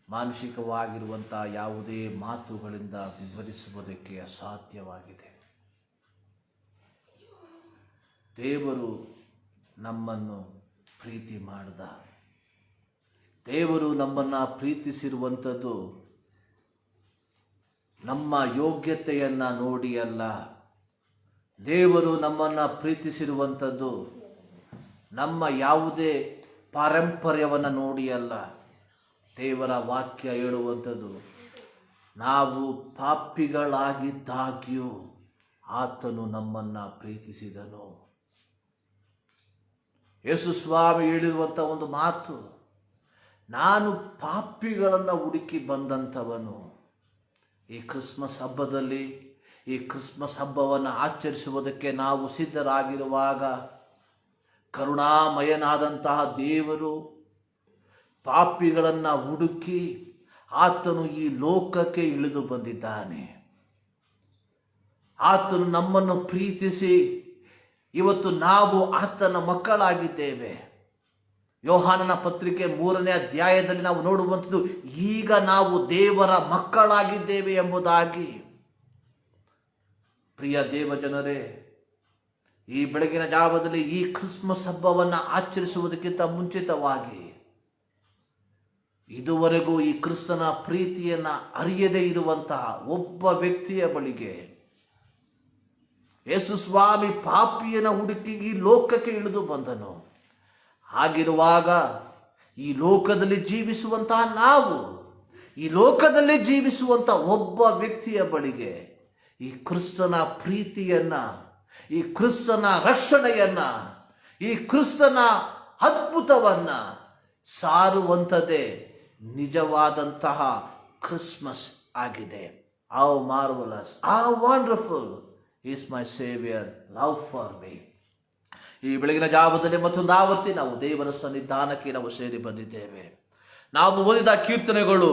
ಮಾನಸಿಕವಾಗಿರುವಂಥ ಯಾವುದೇ ಮಾತುಗಳಿಂದ ವಿವರಿಸುವುದಕ್ಕೆ ಅಸಾಧ್ಯವಾಗಿದೆ. ದೇವರು ನಮ್ಮನ್ನು ಪ್ರೀತಿ ಮಾಡಿದ. ದೇವರು ನಮ್ಮನ್ನು ಪ್ರೀತಿಸಿರುವಂಥದ್ದು ನಮ್ಮ ಯೋಗ್ಯತೆಯನ್ನು ನೋಡಿ ಅಲ್ಲ. ದೇವರು ನಮ್ಮನ್ನು ಪ್ರೀತಿಸಿರುವಂಥದ್ದು ನಮ್ಮ ಯಾವುದೇ ಪಾರಂಪರ್ಯವನ್ನು ನೋಡಿ ಅಲ್ಲ. ದೇವರ ವಾಕ್ಯ ಹೇಳುವಂಥದ್ದು, ನಾವು ಪಾಪಿಗಳಾಗಿದ್ದಾಗ್ಯೂ ಆತನು ನಮ್ಮನ್ನು ಪ್ರೀತಿಸಿದನು. ಯೇಸು ಸ್ವಾಮಿ ಹೇಳಿರುವಂಥ ಒಂದು ಮಾತು, ನಾನು ಪಾಪಿಗಳನ್ನು ಹುಡುಕಿ ಬಂದಂಥವನು. ಈ ಕ್ರಿಸ್ಮಸ್ ಹಬ್ಬದಲ್ಲಿ, ಈ ಕ್ರಿಸ್ಮಸ್ ಹಬ್ಬವನ್ನು ಆಚರಿಸುವುದಕ್ಕೆ ನಾವು ಸಿದ್ಧರಾಗಿರುವಾಗ ಕರುಣಾಮಯನಾದಂತಹ ದೇವರು ಪಾಪಿಗಳನ್ನು ಹುಡುಕಿ ಆತನು ಈ ಲೋಕಕ್ಕೆ ಇಳಿದು ಬಂದಿದ್ದಾನೆ. ಆತನು ನಮ್ಮನ್ನು ಪ್ರೀತಿಸಿ ಇವತ್ತು ನಾವು ಆತನ ಮಕ್ಕಳಾಗಿದ್ದೇವೆ. ಯೋಹಾನನ ಪತ್ರಿಕೆ 3ನೇ ಅಧ್ಯಾಯದಲ್ಲಿ ನಾವು ನೋಡುವಂಥದ್ದು, ಈಗ ನಾವು ದೇವರ ಮಕ್ಕಳಾಗಿದ್ದೇವೆ ಎಂಬುದಾಗಿ. ಪ್ರಿಯ ದೇವಜನರೇ, ಈ ಬೆಳಗಿನ ಜಾವದಲ್ಲಿ ಈ ಕ್ರಿಸ್ಮಸ್ ಹಬ್ಬವನ್ನು ಆಚರಿಸುವುದಕ್ಕಿಂತ ಮುಂಚಿತವಾಗಿ ಇದುವರೆಗೂ ಈ ಕ್ರಿಸ್ತನ ಪ್ರೀತಿಯನ್ನು ಅರಿಯದೇ ಇರುವಂತಹ ಒಬ್ಬ ವ್ಯಕ್ತಿಯ ಬಳಿಗೆ ಯೇಸು ಸ್ವಾಮಿ ಪಾಪಿಯನ್ನು ಹುಡುಕಿ ಈ ಲೋಕಕ್ಕೆ ಇಳಿದು ಬಂದನು. ಹಾಗಿರುವಾಗ ಈ ಲೋಕದಲ್ಲಿ ಜೀವಿಸುವಂತಹ ನಾವು, ಈ ಲೋಕದಲ್ಲಿ ಜೀವಿಸುವಂಥ ಒಬ್ಬ ವ್ಯಕ್ತಿಯ ಬಳಿಗೆ ಈ ಕ್ರಿಸ್ತನ ಪ್ರೀತಿಯನ್ನ, ಈ ಕ್ರಿಸ್ತನ ರಕ್ಷಣೆಯನ್ನ, ಈ ಕ್ರಿಸ್ತನ ಅದ್ಭುತವನ್ನ ಸಾರುವಂಥದ್ದೇ ನಿಜವಾದಂತಹ ಕ್ರಿಸ್ಮಸ್ ಆಗಿದೆ. How marvellous, how wonderful is my saviour love for me. ಈ ಬೆಳಗಿನ ಜಾವದಲ್ಲಿ ಮತ್ತೊಂದು ಆವರ್ತಿ ನಾವು ದೇವರ ಸನ್ನಿಧಾನಕ್ಕೆ ನಾವು ಸೇರಿ ಬಂದಿದ್ದೇವೆ. ನಾವು ಓದಿದ ಕೀರ್ತನೆಗಳು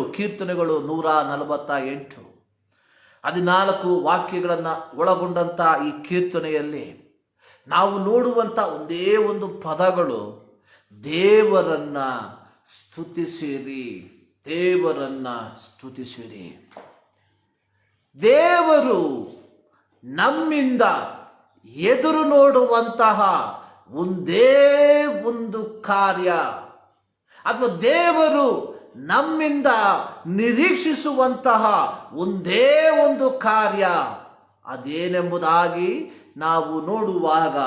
148 14 ವಾಕ್ಯಗಳನ್ನು ಒಳಗೊಂಡಂಥ ಈ ಕೀರ್ತನೆಯಲ್ಲಿ ನಾವು ನೋಡುವಂಥ ಒಂದೇ ಒಂದು ಪದಗಳು, ದೇವರನ್ನ ಸ್ತುತಿಸಿರಿ, ದೇವರನ್ನ ಸ್ತುತಿಸಿರಿ. ದೇವರು ನಮ್ಮಿಂದ ಎದುರು ನೋಡುವಂತಹ ಒಂದೇ ಒಂದು ಕಾರ್ಯ, ಅಥವಾ ದೇವರು ನಮ್ಮಿಂದ ನಿರೀಕ್ಷಿಸುವಂತಹ ಒಂದೇ ಒಂದು ಕಾರ್ಯ, ಅದೇನೆಂಬುದಾಗಿ ನಾವು ನೋಡುವಾಗ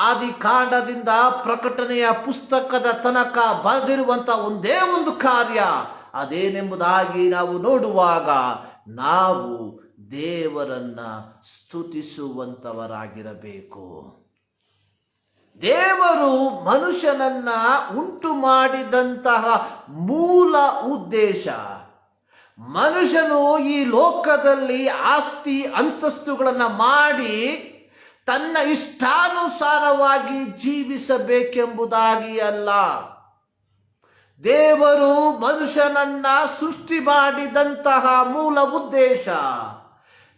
ಆದಿಕಾಂಡದಿಂದ ಪ್ರಕಟಣೆಯ ಪುಸ್ತಕದ ತನಕ ಬರೆದಿರುವಂತಹ ಒಂದೇ ಒಂದು ಕಾರ್ಯ, ಅದೇನೆಂಬುದಾಗಿ ನಾವು ನೋಡುವಾಗ ನಾವು ದೇವರನ್ನ ಸ್ತುತಿಸುವಂತವರಾಗಿರಬೇಕು. ದೇವರು ಮನುಷ್ಯನನ್ನ ಉಂಟು ಮಾಡಿದಂತಹ ಮೂಲ ಉದ್ದೇಶ, ಮನುಷ್ಯನು ಈ ಲೋಕದಲ್ಲಿ ಆಸ್ತಿ ಅಂತಸ್ತುಗಳನ್ನು ಮಾಡಿ ತನ್ನ ಇಷ್ಟಾನುಸಾರವಾಗಿ ಜೀವಿಸಬೇಕೆಂಬುದಾಗಿ ಅಲ್ಲ. ದೇವರು ಮನುಷ್ಯನನ್ನ ಸೃಷ್ಟಿ ಮಾಡಿದಂತಹ ಮೂಲ ಉದ್ದೇಶ,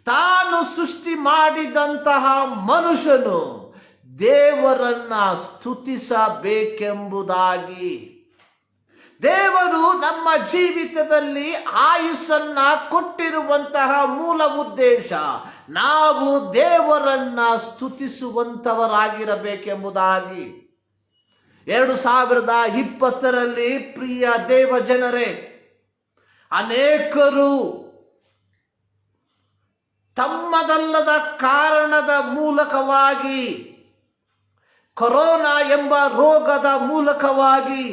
ತಾನು ಸೃಷ್ಟಿ ಮಾಡಿದಂತಹ ಮನುಷ್ಯನು ದೇವರನ್ನ ಸ್ತುತಿಸಬೇಕೆಂಬುದಾಗಿ. ದೇವರು ನಮ್ಮ ಜೀವಿತದಲ್ಲಿ ಆಯುಸ್ಸನ್ನ ಕೊಟ್ಟಿರುವಂತಹ ಮೂಲ ಉದ್ದೇಶ, ನಾವು ದೇವರನ್ನ ಸ್ತುತಿಸುವಂತವರಾಗಿರಬೇಕೆಂಬುದಾಗಿ. 2020ರಲ್ಲಿ ಪ್ರಿಯ ದೇವ ಜನರೇ, ಅನೇಕರು ತಮ್ಮದಲ್ಲದ ಕಾರಣದ ಮೂಲಕವಾಗಿ, ಕೊರೋನಾ ಎಂಬ ರೋಗದ ಮೂಲಕವಾಗಿ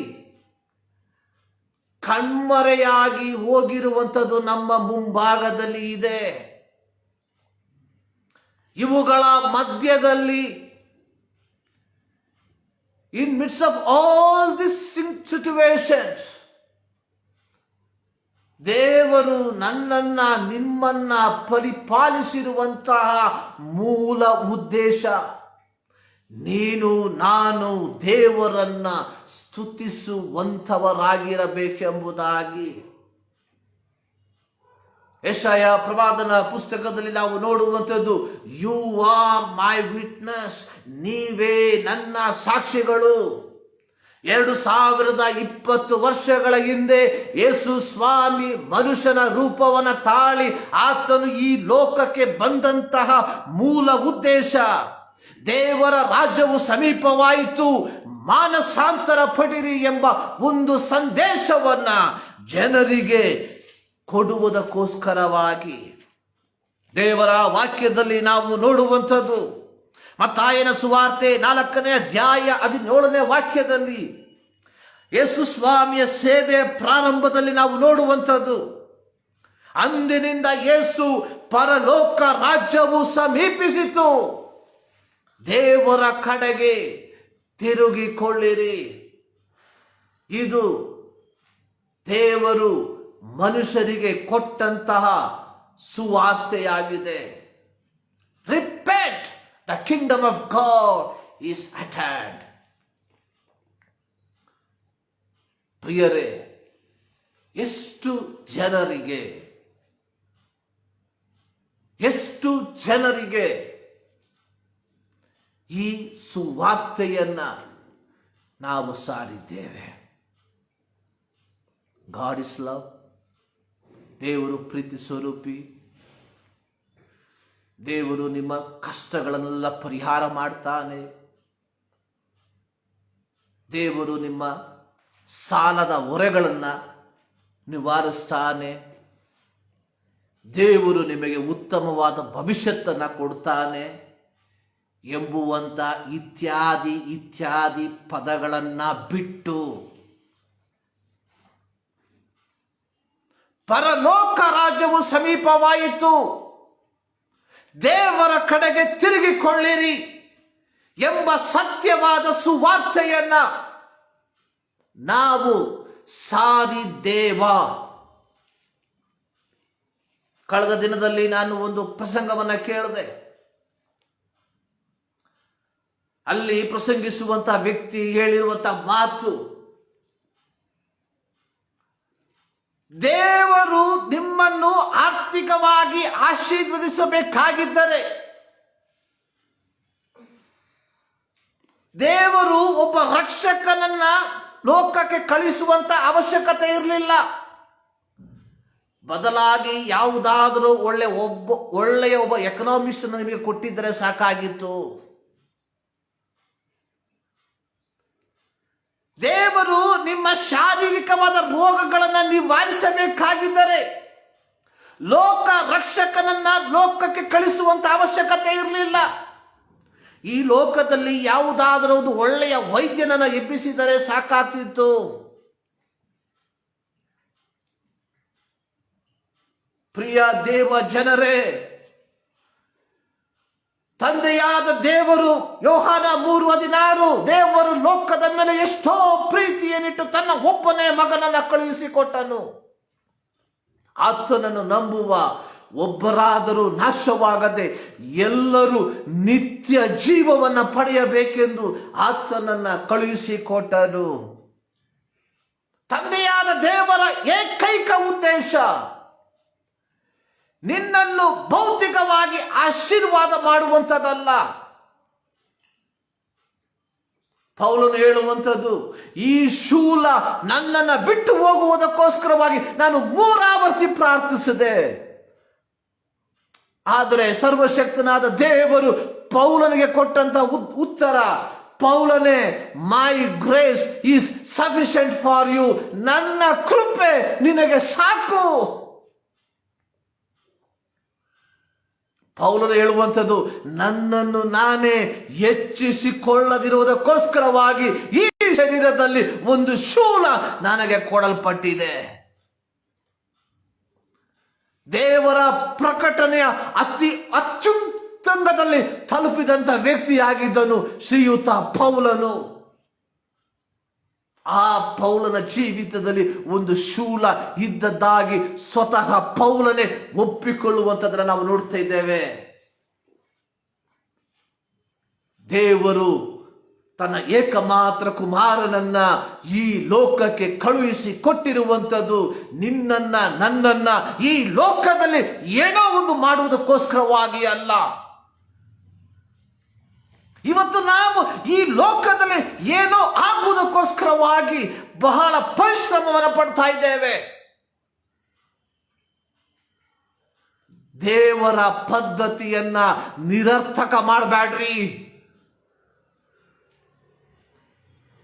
ಕಣ್ಮರೆಯಾಗಿ ಹೋಗಿರುವಂಥದ್ದು ನಮ್ಮ ಮುಂಭಾಗದಲ್ಲಿ ಇದೆ. ಇವುಗಳ ಮಧ್ಯದಲ್ಲಿ, in midst of all these situations, ದೇವರು ನನ್ನನ್ನ ನಿಮ್ಮನ್ನ ಪರಿಪಾಲಿಸಿರುವಂತಹ ಮೂಲ ಉದ್ದೇಶ, ನೀನು ನಾನು ದೇವರನ್ನ ಸ್ತುತಿಸುವಂಥವರಾಗಿರಬೇಕೆಂಬುದಾಗಿ. ಯೆಶಾಯ ಪ್ರವಾದನ ಪುಸ್ತಕದಲ್ಲಿ ನಾವು ನೋಡುವಂಥದ್ದು, ಯು ಆರ್ ಮೈ ವಿಟ್ನೆಸ್, ನೀವೇ ನನ್ನ ಸಾಕ್ಷಿಗಳು. 2020 ವರ್ಷಗಳ ಹಿಂದೆ ಯೇಸು ಸ್ವಾಮಿ ಮನುಷ್ಯನ ರೂಪವನ್ನು ತಾಳಿ ಆತನು ಈ ಲೋಕಕ್ಕೆ ಬಂದಂತಹ ಮೂಲ ಉದ್ದೇಶ, ದೇವರ ರಾಜ್ಯವು ಸಮೀಪವಾಯಿತು, ಮಾನಸಾಂತರ ಪಡಿರಿ ಎಂಬ ಒಂದು ಸಂದೇಶವನ್ನ ಜನರಿಗೆ ಕೊಡುವುದಕ್ಕೋಸ್ಕರವಾಗಿ ದೇವರ ವಾಕ್ಯದಲ್ಲಿ ನಾವು ನೋಡುವಂಥದ್ದು. ಮತ್ತಾಯನ ಸುವಾರ್ತೆ 4ನೇ ಅಧ್ಯಾಯ 17ನೇ ವಾಕ್ಯದಲ್ಲಿ ಯೇಸು ಸ್ವಾಮಿಯ ಸೇವೆಯ ಪ್ರಾರಂಭದಲ್ಲಿ ನಾವು ನೋಡುವಂಥದ್ದು, ಅಂದಿನಿಂದ ಯೇಸು ಪರಲೋಕ ರಾಜ್ಯವು ಸಮೀಪಿಸಿತು, ದೇವರ ಕಡೆಗೆ ತಿರುಗಿಕೊಳ್ಳಿರಿ. ಇದು ದೇವರು ಮನುಷ್ಯರಿಗೆ ಕೊಟ್ಟಂತಹ ಸುವಾರ್ತೆಯಾಗಿದೆ. Repent, the kingdom of God is at hand. ಪ್ರಿಯರೇ, ಎಷ್ಟು ಜನರಿಗೆ ಈ ಸುವಾರ್ತೆಯನ್ನ ನಾವು ಸಾರಿದ್ದೇವೆ. God is love. ದೇವರು ಪ್ರೀತಿ ಸ್ವರೂಪಿ. ದೇವರು ನಿಮ್ಮ ಕಷ್ಟಗಳನ್ನೆಲ್ಲ ಪರಿಹಾರ ಮಾಡ್ತಾನೆ. ದೇವರು ನಿಮ್ಮ ಸಾಲದ ಹೊರೆಗಳನ್ನು ನಿವಾರಿಸ್ತಾನೆ. ದೇವರು ನಿಮಗೆ ಉತ್ತಮವಾದ ಭವಿಷ್ಯತ್ತನ್ನು ಕೊಡ್ತಾನೆ ಎಂಬುವಂಥ ಇತ್ಯಾದಿ ಪದಗಳನ್ನು ಬಿಟ್ಟು ಪರಲೋಕ ರಾಜ್ಯವು ಸಮೀಪವಾಯಿತು, ದೇವರ ಕಡೆಗೆ ತಿರುಗಿಕೊಳ್ಳಿರಿ ಎಂಬ ಸತ್ಯವಾದ ಸುವಾರ್ತೆಯನ್ನ ನಾವು ಸಾರಿದ್ದೇವ. ಕಳೆದ ದಿನದಲ್ಲಿ ನಾನು ಒಂದು ಪ್ರಸಂಗವನ್ನ ಕೇಳಿದೆ. ಅಲ್ಲಿ ಪ್ರಸಂಗಿಸುವಂತಹ ವ್ಯಕ್ತಿ ಹೇಳಿರುವಂತಹ ಮಾತು, ದೇವರು ನಿಮ್ಮನ್ನು ಆರ್ಥಿಕವಾಗಿ ಆಶೀರ್ವದಿಸಬೇಕಾಗಿದ್ದರೆ, ದೇವರು ಒಬ್ಬ ರಕ್ಷಕನನ್ನ ಲೋಕಕ್ಕೆ ಕಳಿಸುವಂತ ಅವಶ್ಯಕತೆ ಇರಲಿಲ್ಲ. ಬದಲಾಗಿ ಯಾವುದಾದರೂ ಒಳ್ಳೆಯ ಒಬ್ಬ ಎಕನಾಮಿಸ್ಟ್ ನಿಮಗೆ ಕೊಟ್ಟಿದ್ದರೆ ಸಾಕಾಗಿತ್ತು. ದೇವರು ನಿಮ್ಮ ಶಾರೀರಿಕವಾದ ರೋಗಗಳನ್ನು ನಿವಾರಿಸಬೇಕಾಗಿದ್ದರೆ ಲೋಕ ರಕ್ಷಕನನ್ನ ಲೋಕಕ್ಕೆ ಕಳಿಸುವಂತ ಅವಶ್ಯಕತೆ ಇರಲಿಲ್ಲ. ಈ ಲೋಕದಲ್ಲಿ ಯಾವುದಾದರೂ ಒಂದು ಒಳ್ಳೆಯ ವೈದ್ಯನನ್ನ ಎಬ್ಬಿಸಿದರೆ ಸಾಕಾಗ್ತಿತ್ತು. ಪ್ರಿಯ ದೇವ ಜನರೇ, ತಂದೆಯಾದ ದೇವರು ಯೋಹಾನ 3:16 ದೇವರು ಲೋಕದ ಮೇಲೆ ಎಷ್ಟೋ ಪ್ರೀತಿಯನ್ನಿಟ್ಟು ತನ್ನ ಒಬ್ಬನೇ ಮಗನನ್ನ ಕಳುಹಿಸಿಕೊಟ್ಟನು, ಆತನನ್ನು ನಂಬುವ ಒಬ್ಬರಾದರೂ ನಾಶವಾಗದೆ ಎಲ್ಲರೂ ನಿತ್ಯ ಜೀವವನ್ನು ಪಡೆಯಬೇಕೆಂದು ಆತನನ್ನ ಕಳುಹಿಸಿಕೊಟ್ಟನು. ತಂದೆಯಾದ ದೇವರ ಏಕೈಕ ಉದ್ದೇಶ ನಿನ್ನನ್ನು ಭೌತಿಕವಾಗಿ ಆಶೀರ್ವಾದ ಮಾಡುವಂಥದ್ದಲ್ಲ. ಪೌಲನು ಹೇಳುವಂಥದ್ದು, ಈ ಶೂಲ ನನ್ನನ್ನು ಬಿಟ್ಟು ಹೋಗುವುದಕ್ಕೋಸ್ಕರವಾಗಿ ನಾನು 3 ಆವರ್ತಿ ಪ್ರಾರ್ಥಿಸಿದೆ. ಆದರೆ ಸರ್ವಶಕ್ತನಾದ ದೇವರು ಪೌಲನಿಗೆ ಕೊಟ್ಟಂತ ಉತ್ತರ, ಪೌಲನೇ, my grace is sufficient for you, ನನ್ನ ಕೃಪೆ ನಿನಗೆ ಸಾಕು. ಪೌಲನು ಹೇಳುವಂಥದ್ದು, ನನ್ನನ್ನು ನಾನೇ ಹೆಚ್ಚಿಸಿಕೊಳ್ಳದಿರುವುದಕ್ಕೋಸ್ಕರವಾಗಿ ಈ ಶರೀರದಲ್ಲಿ ಒಂದು ಶೂಲ ನನಗೆ ಕೊಡಲ್ಪಟ್ಟಿದೆ. ದೇವರ ಪ್ರಕಟಣೆಯ ಅತ್ಯುತ್ತಂಗದಲ್ಲಿ ತಲುಪಿದಂತ ವ್ಯಕ್ತಿಯಾಗಿದ್ದನು ಶ್ರೀಯುತ ಪೌಲನು. ಆ ಪೌಲನ ಜೀವಿತದಲ್ಲಿ ಒಂದು ಶೂಲ ಇದ್ದದ್ದಾಗಿ ಸ್ವತಃ ಪೌಲನೇ ಒಪ್ಪಿಕೊಳ್ಳುವಂಥದ್ದನ್ನು ನಾವು ನೋಡ್ತಾ ಇದ್ದೇವೆ. ದೇವರು ತನ್ನ ಏಕಮಾತ್ರ ಕುಮಾರನನ್ನ ಈ ಲೋಕಕ್ಕೆ ಕಳುಹಿಸಿ ಕೊಟ್ಟಿರುವಂಥದ್ದು ನಿನ್ನನ್ನ ನನ್ನನ್ನ ಈ ಲೋಕದಲ್ಲಿ ಏನೋ ಒಂದು ಮಾಡುವುದಕ್ಕೋಸ್ಕರವಾಗಿ ಅಲ್ಲ. ಇವತ್ತು ನಾವು ಈ ಲೋಕದಲ್ಲಿ ಏನೋ ಆಗುವುದಕ್ಕೋಸ್ಕರವಾಗಿ ಬಹಳ ಪರಿಶ್ರಮವನ್ನು ಪಡ್ತಾ ಇದ್ದೇವೆ. ದೇವರ ಪದ್ಧತಿಯನ್ನ ನಿರರ್ಥಕ ಮಾಡಬೇಡ್ರಿ.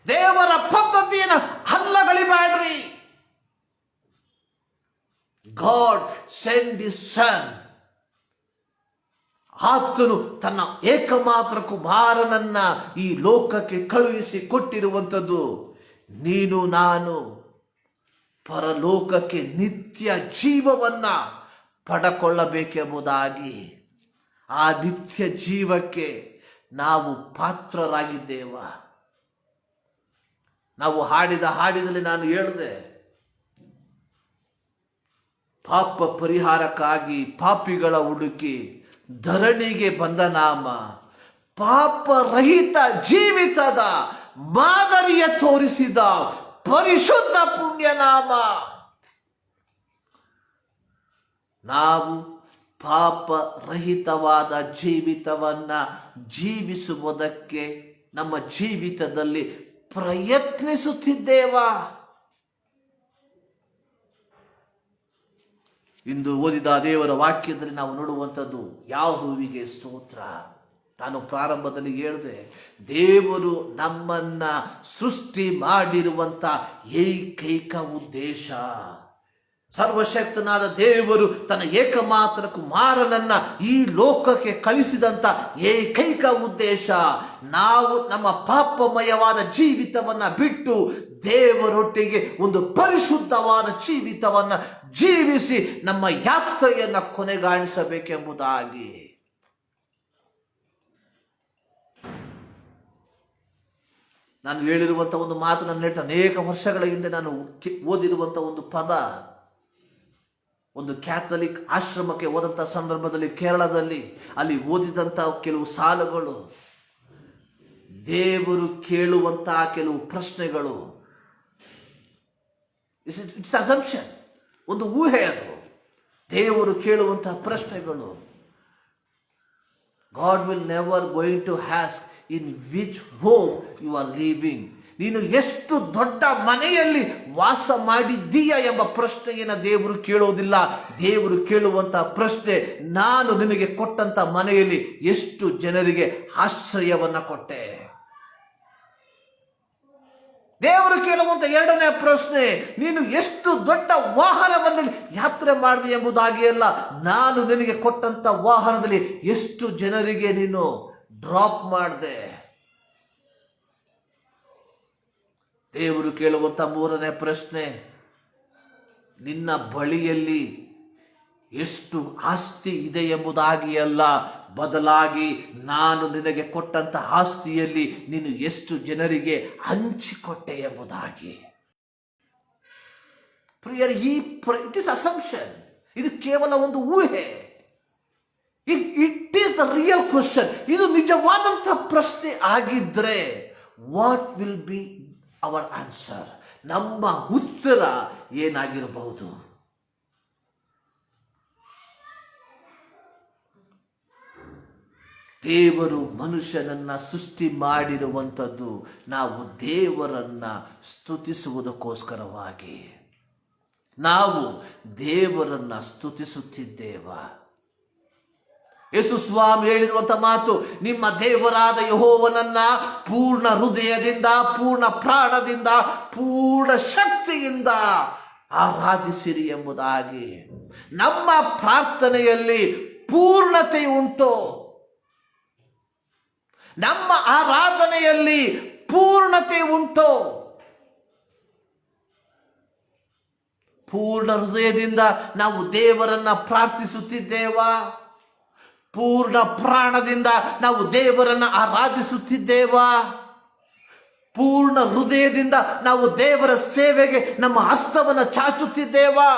ದೇವರ ಪದ್ಧತಿಯನ್ನು ಹಲ್ಲಗಳಿಬೇಡ್ರಿ. God send his son. ಆತನು ತನ್ನ ಏಕಮಾತ್ರ ಕುಮಾರನನ್ನ ಈ ಲೋಕಕ್ಕೆ ಕಳುಹಿಸಿ ಕೊಟ್ಟಿರುವಂಥದ್ದು ನೀನು ನಾನು ಪರಲೋಕಕ್ಕೆ ನಿತ್ಯ ಜೀವವನ್ನ ಪಡಕೊಳ್ಳಬೇಕೆಂಬುದಾಗಿ. ಆ ನಿತ್ಯ ಜೀವಕ್ಕೆ ನಾವು ಪಾತ್ರರಾಗಿದ್ದೇವ. ನಾವು ಹಾಡಿದ ಹಾಡಿನಲ್ಲಿ ನಾನು ಹೇಳಿದೆ, ಪಾಪ ಪರಿಹಾರಕ್ಕಾಗಿ ಪಾಪಿಗಳ ಹುಡುಕಿ ಧರಣಿಗೆ ಬಂದ ನಾಮ, ಪಾಪರಹಿತ ಜೀವಿತದ ಮಾದರಿಯ ತೋರಿಸಿದ ಪರಿಶುದ್ಧ ಪುಣ್ಯನಾಮ. ನಾವು ಪಾಪರಹಿತವಾದ ಜೀವಿತವನ್ನ ಜೀವಿಸುವುದಕ್ಕೆ ನಮ್ಮ ಜೀವಿತದಲ್ಲಿ ಪ್ರಯತ್ನಿಸುತ್ತಿದ್ದೇವಾ? ಇಂದು ಓದಿದ ದೇವರ ವಾಕ್ಯದಲ್ಲಿ ನಾವು ನೋಡುವಂಥದ್ದು ಯಾವ ಹೂವಿಗೆ ಸ್ತೋತ್ರ. ನಾನು ಪ್ರಾರಂಭದಲ್ಲಿ ಹೇಳಿದೆ, ದೇವರು ನಮ್ಮನ್ನ ಸೃಷ್ಟಿ ಮಾಡಿರುವಂತ ಏಕೈಕ ಉದ್ದೇಶ, ಸರ್ವಶಕ್ತನಾದ ದೇವರು ತನ್ನ ಏಕಮಾತ್ರ ಕುಮಾರನನ್ನ ಈ ಲೋಕಕ್ಕೆ ಕಳಿಸಿದಂತ ಏಕೈಕ ಉದ್ದೇಶ, ನಾವು ನಮ್ಮ ಪಾಪಮಯವಾದ ಜೀವಿತವನ್ನ ಬಿಟ್ಟು ದೇವರೊಟ್ಟಿಗೆ ಒಂದು ಪರಿಶುದ್ಧವಾದ ಜೀವಿತವನ್ನ ಜೀವಿಸಿ ನಮ್ಮ ಯಾತ್ರೆಯನ್ನ ಕೊನೆಗಾಣಿಸಬೇಕೆಂಬುದಾಗಿ. ನಾನು ಹೇಳಿರುವಂತ ಒಂದು ಮಾತು ನನ್ನ ಹೇಳ್ತಾ, ಅನೇಕ ವರ್ಷಗಳ ಹಿಂದೆ ನಾನು ಓದಿರುವಂತ ಒಂದು ಪದ, ಒಂದು ಕ್ಯಾಥಲಿಕ್ ಆಶ್ರಮಕ್ಕೆ ಹೋದಂಥ ಸಂದರ್ಭದಲ್ಲಿ ಕೇರಳದಲ್ಲಿ ಅಲ್ಲಿ ಓದಿದಂಥ ಕೆಲವು ಸಾಲುಗಳು, ದೇವರು ಕೇಳುವಂತಹ ಕೆಲವು ಪ್ರಶ್ನೆಗಳು. ಇಟ್ಸ್ ಅಸಂಪ್ಷನ್, ಒಂದು ಊಹೆ ಅದು. ದೇವರು ಕೇಳುವಂತಹ ಪ್ರಶ್ನೆಗಳು, god will never going to ask in which home you are living. ನೀನು ಎಷ್ಟು ದೊಡ್ಡ ಮನೆಯಲ್ಲಿ ವಾಸ ಮಾಡಿದ್ದೀಯ ಎಂಬ ಪ್ರಶ್ನೆಯನ್ನು ದೇವರು ಕೇಳೋದಿಲ್ಲ. ದೇವರು ಕೇಳುವಂತಹ ಪ್ರಶ್ನೆ, ನಾನು ನಿನಗೆ ಕೊಟ್ಟಂತ ಮನೆಯಲ್ಲಿ ಎಷ್ಟು ಜನರಿಗೆ ಆಶ್ರಯವನ್ನ ಕೊಟ್ಟೆ. ದೇವರು ಕೇಳುವಂತ ಎರಡನೇ ಪ್ರಶ್ನೆ, ನೀನು ಎಷ್ಟು ದೊಡ್ಡ ವಾಹನವನ್ನು ಯಾತ್ರೆ ಮಾಡಿದೆ ಎಂಬುದಾಗಿ ಅಲ್ಲ, ನಾನು ನಿನಗೆ ಕೊಟ್ಟಂತ ವಾಹನದಲ್ಲಿ ಎಷ್ಟು ಜನರಿಗೆ ನೀನು ಡ್ರಾಪ್ ಮಾಡಿದೆ. ದೇವರು ಕೇಳುವಂತ ಮೂರನೇ ಪ್ರಶ್ನೆ, ನಿನ್ನ ಬಳಿಯಲ್ಲಿ ಎಷ್ಟು ಆಸ್ತಿ ಇದೆ ಎಂಬುದಾಗಿ ಅಲ್ಲ, ಬದಲಾಗಿ ನಾನು ನಿನಗೆ ಕೊಟ್ಟಂತ ಆಸ್ತಿಯಲ್ಲಿ ನೀನು ಎಷ್ಟು ಜನರಿಗೆ ಹಂಚಿಕೊಟ್ಟೆ ಎಂಬುದಾಗಿ. ಪ್ರಿಯರ್, ಇಟ್ ಇಸ್ ಅಸಂಪ್ಷನ್. ಇದು ಕೇವಲ ಒಂದು ಊಹೆ. It is the real question. ಇದು ನಿಜವಾದಂತಹ ಪ್ರಶ್ನೆ ಆಗಿದ್ರೆ what will be our answer? ನಮ್ಮ ಉತ್ತರ ಏನಾಗಿರಬಹುದು? ದೇವರು ಮನುಷ್ಯನನ್ನ ಸೃಷ್ಟಿ ಮಾಡಿರುವಂಥದ್ದು ನಾವು ದೇವರನ್ನ ಸ್ತುತಿಸುವುದಕ್ಕೋಸ್ಕರವಾಗಿ. ನಾವು ದೇವರನ್ನ ಸ್ತುತಿಸುತ್ತಿದ್ದೇವ. ಯೇಸು ಸ್ವಾಮಿ ಹೇಳಿರುವಂತ ಮಾತು, ನಿಮ್ಮ ದೇವರಾದ ಯೆಹೋವನನ್ನ ಪೂರ್ಣ ಹೃದಯದಿಂದ, ಪೂರ್ಣ ಪ್ರಾಣದಿಂದ, ಪೂರ್ಣ ಶಕ್ತಿಯಿಂದ ಆರಾಧಿಸಿರಿ ಎಂಬುದಾಗಿ. ನಮ್ಮ ಪ್ರಾರ್ಥನೆಯಲ್ಲಿ ಪೂರ್ಣತೆ ಉಂಟು. ನಮ್ಮ ಆರಾಧನೆಯಲ್ಲಿ ಪೂರ್ಣತೆ ಉಂಟು. ಪೂರ್ಣ ಹೃದಯದಿಂದ ನಾವು ದೇವರನ್ನ ಪ್ರಾರ್ಥಿಸುತ್ತಿದ್ದೇವಾ? ಪೂರ್ಣ ಪ್ರಾಣದಿಂದ ನಾವು ದೇವರನ್ನ ಆರಾಧಿಸುತ್ತಿದ್ದೇವಾ? ಪೂರ್ಣ ಹೃದಯದಿಂದ ನಾವು ದೇವರ ಸೇವೆಗೆ ನಮ್ಮ ಹಸ್ತವನ್ನು ಚಾಚುತ್ತಿದ್ದೇವಾ?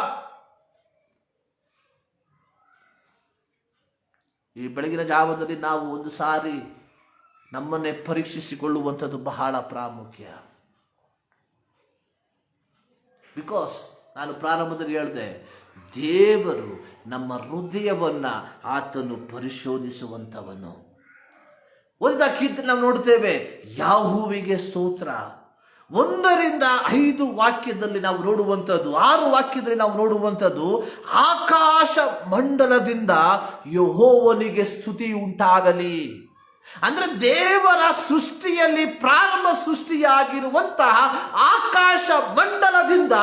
ಈ ಬೆಳಗಿನ ಜಾವದಲ್ಲಿ ನಾವು ಒಂದು ಸಾರಿ ನಮ್ಮನ್ನೇ ಪರೀಕ್ಷಿಸಿಕೊಳ್ಳುವಂಥದ್ದು ಬಹಳ ಪ್ರಾಮುಖ್ಯ. ಬಿಕಾಸ್ ನಾನು ಪ್ರಾರಂಭದಲ್ಲಿ ಹೇಳಿದೆ, ದೇವರು ನಮ್ಮ ಹೃದಯವನ್ನ ಆತನು ಪರಿಶೋಧಿಸುವಂಥವನು. ಒಂದು ಕೀರ್ತನೆ ನಾವು ನೋಡ್ತೇವೆ, ಯೆಹೋವನಿಗೆ ಸ್ತೋತ್ರ. 1-5 ವಾಕ್ಯದಲ್ಲಿ ನಾವು ನೋಡುವಂಥದ್ದು, 6 ವಾಕ್ಯದಲ್ಲಿ ನಾವು ನೋಡುವಂಥದ್ದು, ಆಕಾಶ ಮಂಡಲದಿಂದ ಯೆಹೋವನಿಗೆ ಸ್ತುತಿ ಉಂಟಾಗಲಿ. ಅಂದ್ರೆ ದೇವರ ಸೃಷ್ಟಿಯಲ್ಲಿ ಪ್ರಾರಂಭ ಸೃಷ್ಟಿಯಾಗಿರುವಂತಹ ಆಕಾಶ ಮಂಡಲದಿಂದ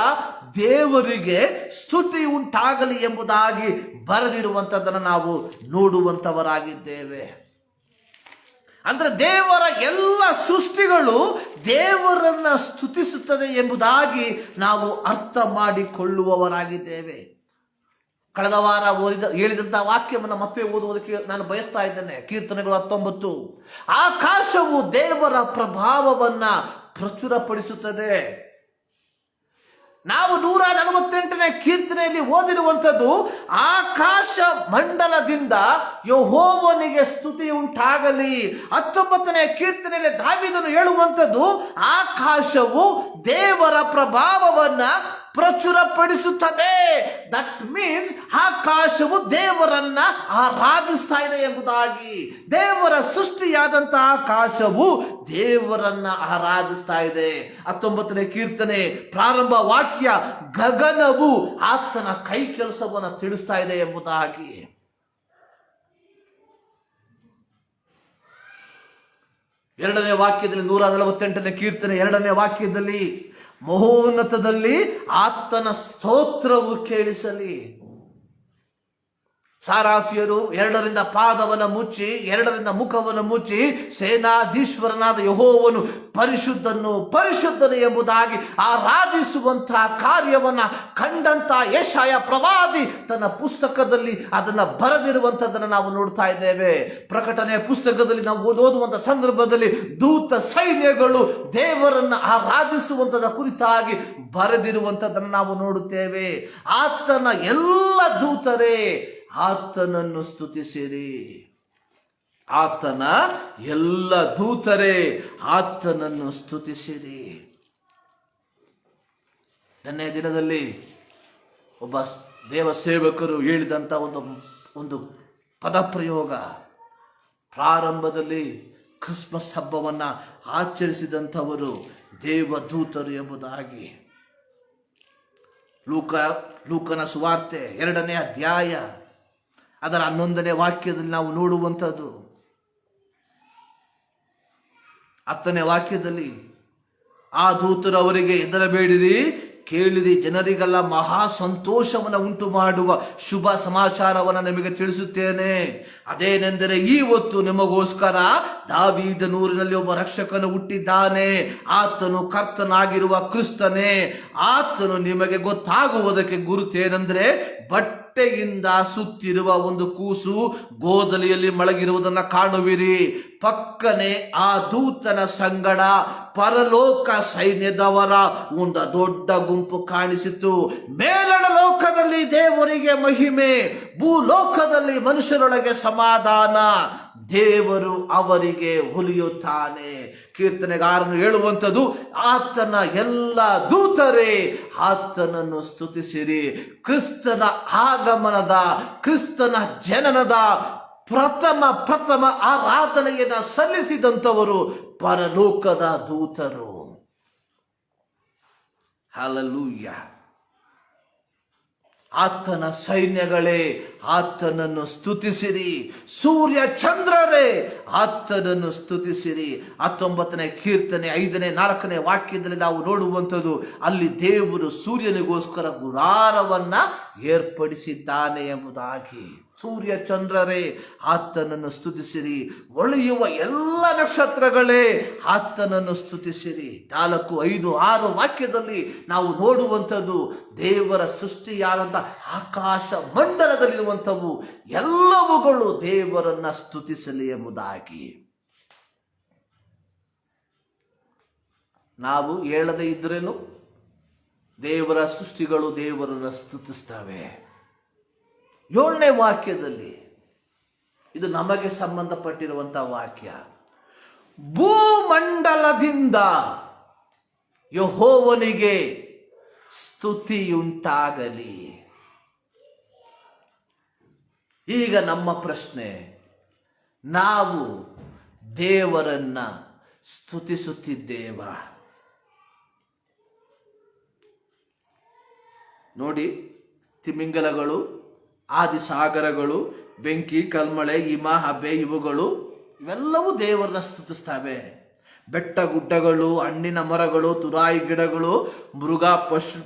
ದೇವರಿಗೆ ಸ್ತುತಿ ಉಂಟಾಗಲಿ ಎಂಬುದಾಗಿ ಬರೆದಿರುವಂಥದ್ದನ್ನು ನಾವು ನೋಡುವಂಥವರಾಗಿದ್ದೇವೆ. ಅಂದ್ರೆ ದೇವರ ಎಲ್ಲ ಸೃಷ್ಟಿಗಳು ದೇವರನ್ನ ಸ್ತುತಿಸುತ್ತದೆ ಎಂಬುದಾಗಿ ನಾವು ಅರ್ಥ ಮಾಡಿಕೊಳ್ಳುವವರಾಗಿದ್ದೇವೆ. ಕಳೆದ ವಾರ ಹೇಳಿದಂತಹ ವಾಕ್ಯವನ್ನು ಮತ್ತೆ ಓದುವುದಕ್ಕೆ ನಾನು ಬಯಸ್ತಾ ಇದ್ದೇನೆ. ಕೀರ್ತನೆಗಳು 19. ಆಕಾಶವು ದೇವರ ಪ್ರಭಾವವನ್ನ ಪ್ರಚುರಪಡಿಸುತ್ತದೆ. ನಾವು 148ನೇ ಕೀರ್ತನೆಯಲ್ಲಿ ಓದಿರುವಂಥದ್ದು, ಆಕಾಶ ಮಂಡಲದಿಂದ ಯೆಹೋವನಿಗೆ ಸ್ತುತಿ ಉಂಟಾಗಲಿ. 19ನೇ ಕೀರ್ತನೆಯಲ್ಲಿ ದಾವೀದನು ಹೇಳುವಂಥದ್ದು, ಆಕಾಶವು ದೇವರ ಪ್ರಭಾವವನ್ನ ಪ್ರಚುರಪಡಿಸುತ್ತದೆ. ದಟ್ ಮೀನ್ಸ್ ಆಕಾಶವು ದೇವರನ್ನ ಆರಾಧಿಸ್ತಾ ಇದೆ ಎಂಬುದಾಗಿ. ದೇವರ ಸೃಷ್ಟಿಯಾದಂತಹ ಆಕಾಶವು ದೇವರನ್ನ ಆರಾಧಿಸ್ತಾ ಇದೆ. 19ನೇ ಕೀರ್ತನೆ ಪ್ರಾರಂಭ ವಾಕ್ಯ, ಗಗನವು ಆತನ ಕೈ ಕೆಲಸವನ್ನು ತಿಳಿಸ್ತಾ ಇದೆ ಎಂಬುದಾಗಿ. ಎರಡನೇ ವಾಕ್ಯದಲ್ಲಿ 148ನೇ ಕೀರ್ತನೆ 2ನೇ ವಾಕ್ಯದಲ್ಲಿ, ಮಹೋನ್ನತದಲ್ಲಿ ಆತನ ಸ್ತೋತ್ರವು ಕೇಳಿಸಲಿ. ಸಾರಾಫಿಯರು 2ರಿಂದ ಪಾದವನ್ನು ಮುಚ್ಚಿ 2ರಿಂದ ಮುಖವನ್ನು ಮುಚ್ಚಿ, ಸೇನಾಧೀಶ್ವರನಾದ ಯೆಹೋವನು ಪರಿಶುದ್ಧನು ಪರಿಶುದ್ಧನು ಎಂಬುದಾಗಿ ಆರಾಧಿಸುವಂತಹ ಕಾರ್ಯವನ್ನ ಕಂಡಂತ ಯೆಶಾಯ ಪ್ರವಾದಿ ತನ್ನ ಪುಸ್ತಕದಲ್ಲಿ ಅದನ್ನ ಬರೆದಿರುವಂತದ್ದನ್ನು ನಾವು ನೋಡ್ತಾ ಇದ್ದೇವೆ. ಪ್ರಕಟಣೆಯ ಪುಸ್ತಕದಲ್ಲಿ ನಾವು ಓದುವಂತ ಸಂದರ್ಭದಲ್ಲಿ ದೂತ ಸೈನ್ಯಗಳು ದೇವರನ್ನ ಆರಾಧಿಸುವಂತದ ಕುರಿತಾಗಿ ಬರೆದಿರುವಂತದ್ದನ್ನು ನಾವು ನೋಡುತ್ತೇವೆ. ಆತನ ಎಲ್ಲ ದೂತರೇ ಆತನನ್ನು ಸ್ತುತಿಸಿರಿ. ಆತನ ಎಲ್ಲ ದೂತರೇ ಆತನನ್ನು ಸ್ತುತಿಸಿರಿ. ನೆನ್ನೆಯ ದಿನದಲ್ಲಿ ಒಬ್ಬ ದೇವ ಸೇವಕರು ಹೇಳಿದಂಥ ಒಂದು ಪದಪ್ರಯೋಗ, ಪ್ರಾರಂಭದಲ್ಲಿ ಕ್ರಿಸ್ಮಸ್ ಹಬ್ಬವನ್ನ ಆಚರಿಸಿದಂಥವರು ದೇವದೂತರು ಎಂಬುದಾಗಿ. ಲೂಕನ ಸುವಾರ್ತೆ 2ನೇ ಅಧ್ಯಾಯ ಅದರ 11ನೇ ವಾಕ್ಯದಲ್ಲಿ ನಾವು ನೋಡುವಂಥದ್ದು. 10ನೇ ವಾಕ್ಯದಲ್ಲಿ, ಆ ದೂತರು ಅವರಿಗೆ ಹೆದರಬೇಡಿರಿ, ಕೇಳಿರಿ, ಜನರಿಗೆಲ್ಲ ಮಹಾ ಸಂತೋಷವನ್ನು ಉಂಟು ಮಾಡುವ ಶುಭ ಸಮಾಚಾರವನ್ನು ನಿಮಗೆ ತಿಳಿಸುತ್ತೇನೆ. ಅದೇನೆಂದರೆ, ಈ ಹೊತ್ತು ನಿಮಗೋಸ್ಕರ ದಾವೀದನೂರಿನಲ್ಲಿ ಒಬ್ಬ ರಕ್ಷಕನು ಹುಟ್ಟಿದ್ದಾನೆ. ಆತನು ಕರ್ತನಾಗಿರುವ ಕ್ರಿಸ್ತನೇ. ಆತನು ನಿಮಗೆ ಗೊತ್ತಾಗುವುದಕ್ಕೆ ಗುರುತೇನೆಂದರೆ, ಬಟ್ಟೆಯಿಂದ ಸುತ್ತಿರುವ ಒಂದು ಕೂಸು ಗೋದಲಿಯಲ್ಲಿ ಮಲಗಿರುವುದನ್ನು ಕಾಣುವಿರಿ. ಪಕ್ಕನೆ ಆ ದೂತನ ಸಂಗಡ ಪರಲೋಕ ಸೈನ್ಯದವರ ಒಂದು ದೊಡ್ಡ ಗುಂಪು ಕಾಣಿಸಿತು. ಮೇಲಣ ಲೋಕದಲ್ಲಿ ದೇವರಿಗೆ ಮಹಿಮೆ, ಭೂಲೋಕದಲ್ಲಿ ಮನುಷ್ಯರೊಳಗೆ ಸಮಾಧಾನ. ದೇವರು ಅವರಿಗೆ ಒಲಿಯುತ್ತಾನೆ. ಕೀರ್ತನೆಗಾರನು ಹೇಳುವಂಥದ್ದು, ಆತನ ಎಲ್ಲ ದೂತರೇ ಆತನನ್ನು ಸ್ತುತಿಸಿರಿ. ಕ್ರಿಸ್ತನ ಆಗಮನದ, ಕ್ರಿಸ್ತನ ಜನನದ ಪ್ರಥಮ ಆರಾಧನೆಯನ್ನು ಸಲ್ಲಿಸಿದಂಥವರು ಪರಲೋಕದ ದೂತರು. ಹಲ್ಲೆಲೂಯ. ಆತನ ಸೈನ್ಯಗಳೇ ಆತನನ್ನು ಸ್ತುತಿಸಿರಿ. ಸೂರ್ಯ ಚಂದ್ರರೇ ಆತನನ್ನು ಸ್ತುತಿಸಿರಿ. 19ನೇ ಕೀರ್ತನೆ 5ನೇ 4ನೇ ವಾಕ್ಯದಲ್ಲಿ ನಾವು ನೋಡುವಂಥದ್ದು, ಅಲ್ಲಿ ದೇವರು ಸೂರ್ಯನಿಗೋಸ್ಕರ ಗುಡಾರವನ್ನ ಏರ್ಪಡಿಸಿದ್ದಾನೆ ಎಂಬುದಾಗಿ. ಸೂರ್ಯ ಚಂದ್ರರೇ ಆತನನ್ನು ಸ್ತುತಿಸಿರಿ. ಹೊಳೆಯುವ ಎಲ್ಲ ನಕ್ಷತ್ರಗಳೇ ಆತನನ್ನು ಸ್ತುತಿಸಿರಿ. 4, 5, 6 ವಾಕ್ಯದಲ್ಲಿ ನಾವು ನೋಡುವಂಥದ್ದು, ದೇವರ ಸೃಷ್ಟಿಯಾದಂಥ ಆಕಾಶ ಮಂಡಲದಲ್ಲಿರುವಂಥವು ಎಲ್ಲವುಗಳು ದೇವರನ್ನ ಸ್ತುತಿಸಲಿ ಎಂಬುದಾಗಿ. ನಾವು ಹೇಳದೇ ಇದ್ರೇನು ದೇವರ ಸೃಷ್ಟಿಗಳು ದೇವರನ್ನ ಸ್ತುತಿಸ್ತವೆ. 7ನೇ ವಾಕ್ಯದಲ್ಲಿ, ಇದು ನಮಗೆ ಸಂಬಂಧಪಟ್ಟಿರುವಂತಹ ವಾಕ್ಯ, ಭೂಮಂಡಲದಿಂದ ಯೆಹೋವನಿಗೆ ಸ್ತುತಿಯುಂಟಾಗಲಿ. ಈಗ ನಮ್ಮ ಪ್ರಶ್ನೆ, ನಾವು ದೇವರನ್ನ ಸ್ತುತಿಸುತ್ತಿದ್ದೇವಾ? ನೋಡಿ, ತಿಮಿಂಗಲಗಳು, ಆದಿಸಾಗರಗಳು, ಬೆಂಕಿ, ಕಲ್ಮಳೆ, ಹಿಮ, ಹಬೆ ಇವೆಲ್ಲವೂ ದೇವರನ್ನ ಸ್ತುತಿಸ್ತವೆ. ಬೆಟ್ಟ ಗುಡ್ಡಗಳು, ಹಣ್ಣಿನ ಮರಗಳು, ತುರಾಯಿ ಗಿಡಗಳು, ಮೃಗ,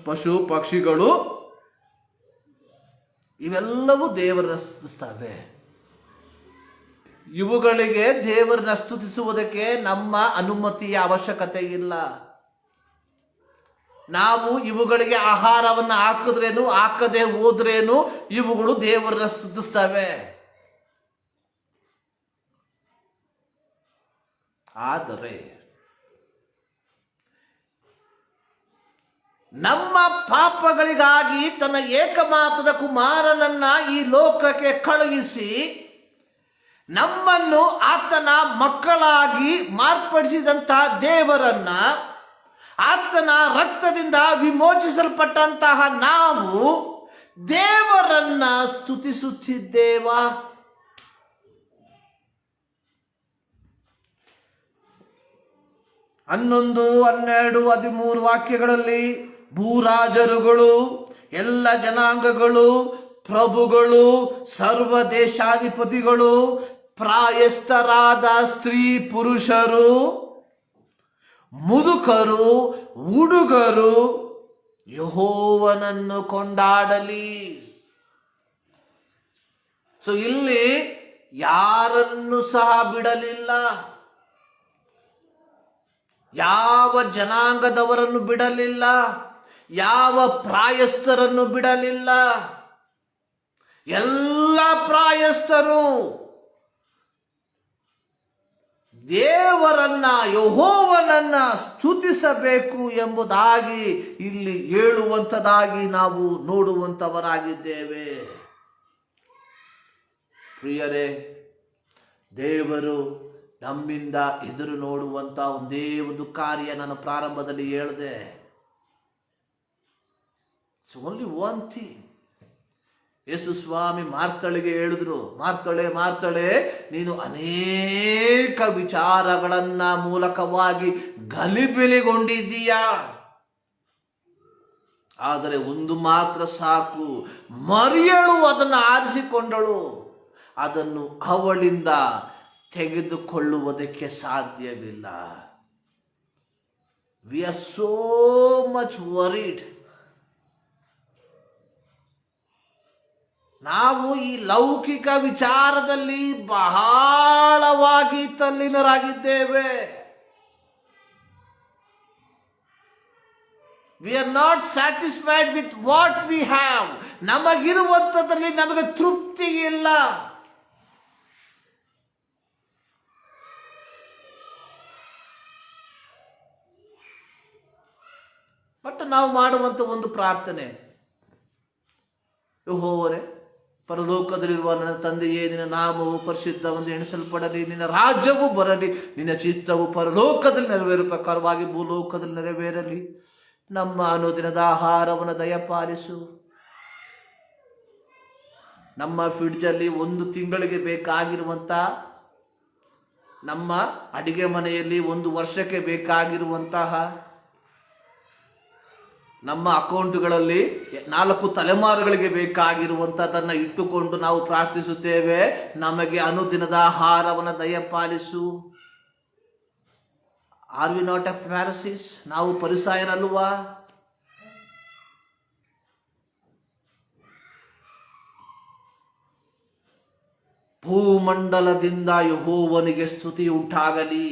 ಪಶು ಪಕ್ಷಿಗಳು ಇವೆಲ್ಲವೂ ದೇವರನ್ನ ಸ್ತುತಿಸ್ತವೆ. ಇವುಗಳಿಗೆ ದೇವರನ್ನ ಸ್ತುತಿಸುವುದಕ್ಕೆ ನಮ್ಮ ಅನುಮತಿಯ ಅವಶ್ಯಕತೆ ಇಲ್ಲ. ನಾವು ಇವುಗಳಿಗೆ ಆಹಾರವನ್ನು ಹಾಕಿದ್ರೇನು ಹಾಕದೆ ಹೋದ್ರೇನು ಇವುಗಳು ದೇವರನ್ನ ಸ್ತುತಿಸ್ತವೆ. ಆದರೆ ನಮ್ಮ ಪಾಪಗಳಿಗಾಗಿ ತನ್ನ ಏಕಮಾತ್ರದ ಕುಮಾರನನ್ನ ಈ ಲೋಕಕ್ಕೆ ಕಳುಹಿಸಿ ನಮ್ಮನ್ನು ಆತನ ಮಕ್ಕಳಾಗಿ ಮಾರ್ಪಡಿಸಿದಂತಹ ದೇವರನ್ನ, ಆತನ ರಕ್ತದಿಂದ ವಿಮೋಚಿಸಲ್ಪಟ್ಟಂತಹ ನಾವು ದೇವರನ್ನ ಸ್ತುತಿಸುತ್ತಿದ್ದೇವಾ? 11, 12, 13 ವಾಕ್ಯಗಳಲ್ಲಿ ಭೂರಾಜರುಗಳು, ಎಲ್ಲ ಜನಾಂಗಗಳು, ಪ್ರಭುಗಳು, ಸರ್ವ ದೇಶಾಧಿಪತಿಗಳು, ಪ್ರಾಯಸ್ಥರಾದ ಸ್ತ್ರೀ ಪುರುಷರು, ಮುದುಕರು, ಹುಡುಗರು ಯೆಹೋವನನ್ನು ಕೊಂಡಾಡಲಿ. ಸೊ ಇಲ್ಲಿ ಯಾರನ್ನು ಸಹ ಬಿಡಲಿಲ್ಲ, ಯಾವ ಜನಾಂಗದವರನ್ನು ಬಿಡಲಿಲ್ಲ, ಯಾವ ಪ್ರಾಯಸ್ಥರನ್ನು ಬಿಡಲಿಲ್ಲ. ಎಲ್ಲ ಪ್ರಾಯಸ್ಥರು ದೇವರನ್ನ, ಯೆಹೋವನನ್ನ ಸ್ತುತಿಸಬೇಕು ಎಂಬುದಾಗಿ ಇಲ್ಲಿ ಹೇಳುವಂಥದ್ದಾಗಿ ನಾವು ನೋಡುವಂಥವರಾಗಿದ್ದೇವೆ. ಪ್ರಿಯರೇ, ದೇವರು ನಮ್ಮಿಂದ ಎದುರು ನೋಡುವಂತ ಒಂದೇ ಒಂದು ಕಾರ್ಯ ನಾನು ಪ್ರಾರಂಭದಲ್ಲಿ ಹೇಳಿದೆ. So only one thing. Yesu Swami ಮಾರ್ತಳಿಗೆ ಹೇಳಿದ್ರು, ಮಾರ್ತಳೆ, ನೀನು ಅನೇಕ ವಿಚಾರಗಳನ್ನ ಮೂಲಕವಾಗಿ ಗಲಿಬಿಲಿಗೊಂಡಿದ್ದೀಯಾ, ಆದರೆ ಒಂದು ಮಾತ್ರ ಸಾಕು, ಮರಿಯಳು ಅದನ್ನು ಆರಿಸಿಕೊಂಡಳು, ಅದನ್ನು ಅವಳಿಂದ ತೆಗೆದುಕೊಳ್ಳುವುದಕ್ಕೆ ಸಾಧ್ಯವಿಲ್ಲ. We are so much worried. ನಾವು ಈ ಲೌಕಿಕ ವಿಚಾರದಲ್ಲಿ ಬಹಳವಾಗಿ ತಲ್ಲೀನರಾಗಿದ್ದೇವೆ. We are not satisfied with what we have. ನಮಗಿರುವಂಥದ್ರಲ್ಲಿ ನಮಗೆ ತೃಪ್ತಿ ಇಲ್ಲ. ಬಟ್ ನಾವು ಮಾಡುವಂಥ ಒಂದು ಪ್ರಾರ್ಥನೆ, ಯೆಹೋವನೇ, ಪರಲೋಕದಲ್ಲಿರುವ ನನ್ನ ತಂದೆಯೇ, ನಿನ್ನ ನಾಮವು ಪರಿಶುದ್ಧವೆಂದು ಎಣಿಸಲ್ಪಡಲಿ, ನಿನ್ನ ರಾಜ್ಯವು ಬರಲಿ, ನಿನ್ನ ಚಿತ್ತವು ಪರಲೋಕದಲ್ಲಿ ನೆರವೇರುವ ಪ್ರಕಾರವಾಗಿ ಭೂಲೋಕದಲ್ಲಿ ನೆರವೇರಲಿ. ನಮ್ಮ ಅನುದಿನದ ಆಹಾರವನ್ನು ದಯಪಾಲಿಸು. ನಮ್ಮ ಫ್ರಿಡ್ಜಲ್ಲಿ 1 ತಿಂಗಳಿಗೆ ಬೇಕಾಗಿರುವಂಥ, ನಮ್ಮ ಅಡಿಗೆ ಮನೆಯಲ್ಲಿ 1 ವರ್ಷಕ್ಕೆ ಬೇಕಾಗಿರುವಂತಹ, ನಮ್ಮ ಅಕೌಂಟ್ಗಳಲ್ಲಿ 4 ತಲೆಮಾರುಗಳಿಗೆ ಬೇಕಾಗಿರುವಂಥದ್ದನ್ನು ಇಟ್ಟುಕೊಂಡು ನಾವು ಪ್ರಾರ್ಥಿಸುತ್ತೇವೆ. ನಮಗೆ ಅನುದಿನದ ಆಹಾರವನ್ನು ದಯಪಾಲಿಸು. Are we not a Pharisees? ನಾವು ಪರಿಸಾಯರಲ್ವಾ? ಭೂಮಂಡಲದಿಂದ ಯೆಹೋವನಿಗೆ ಸ್ತುತಿ ಉಂಟಾಗಲಿ.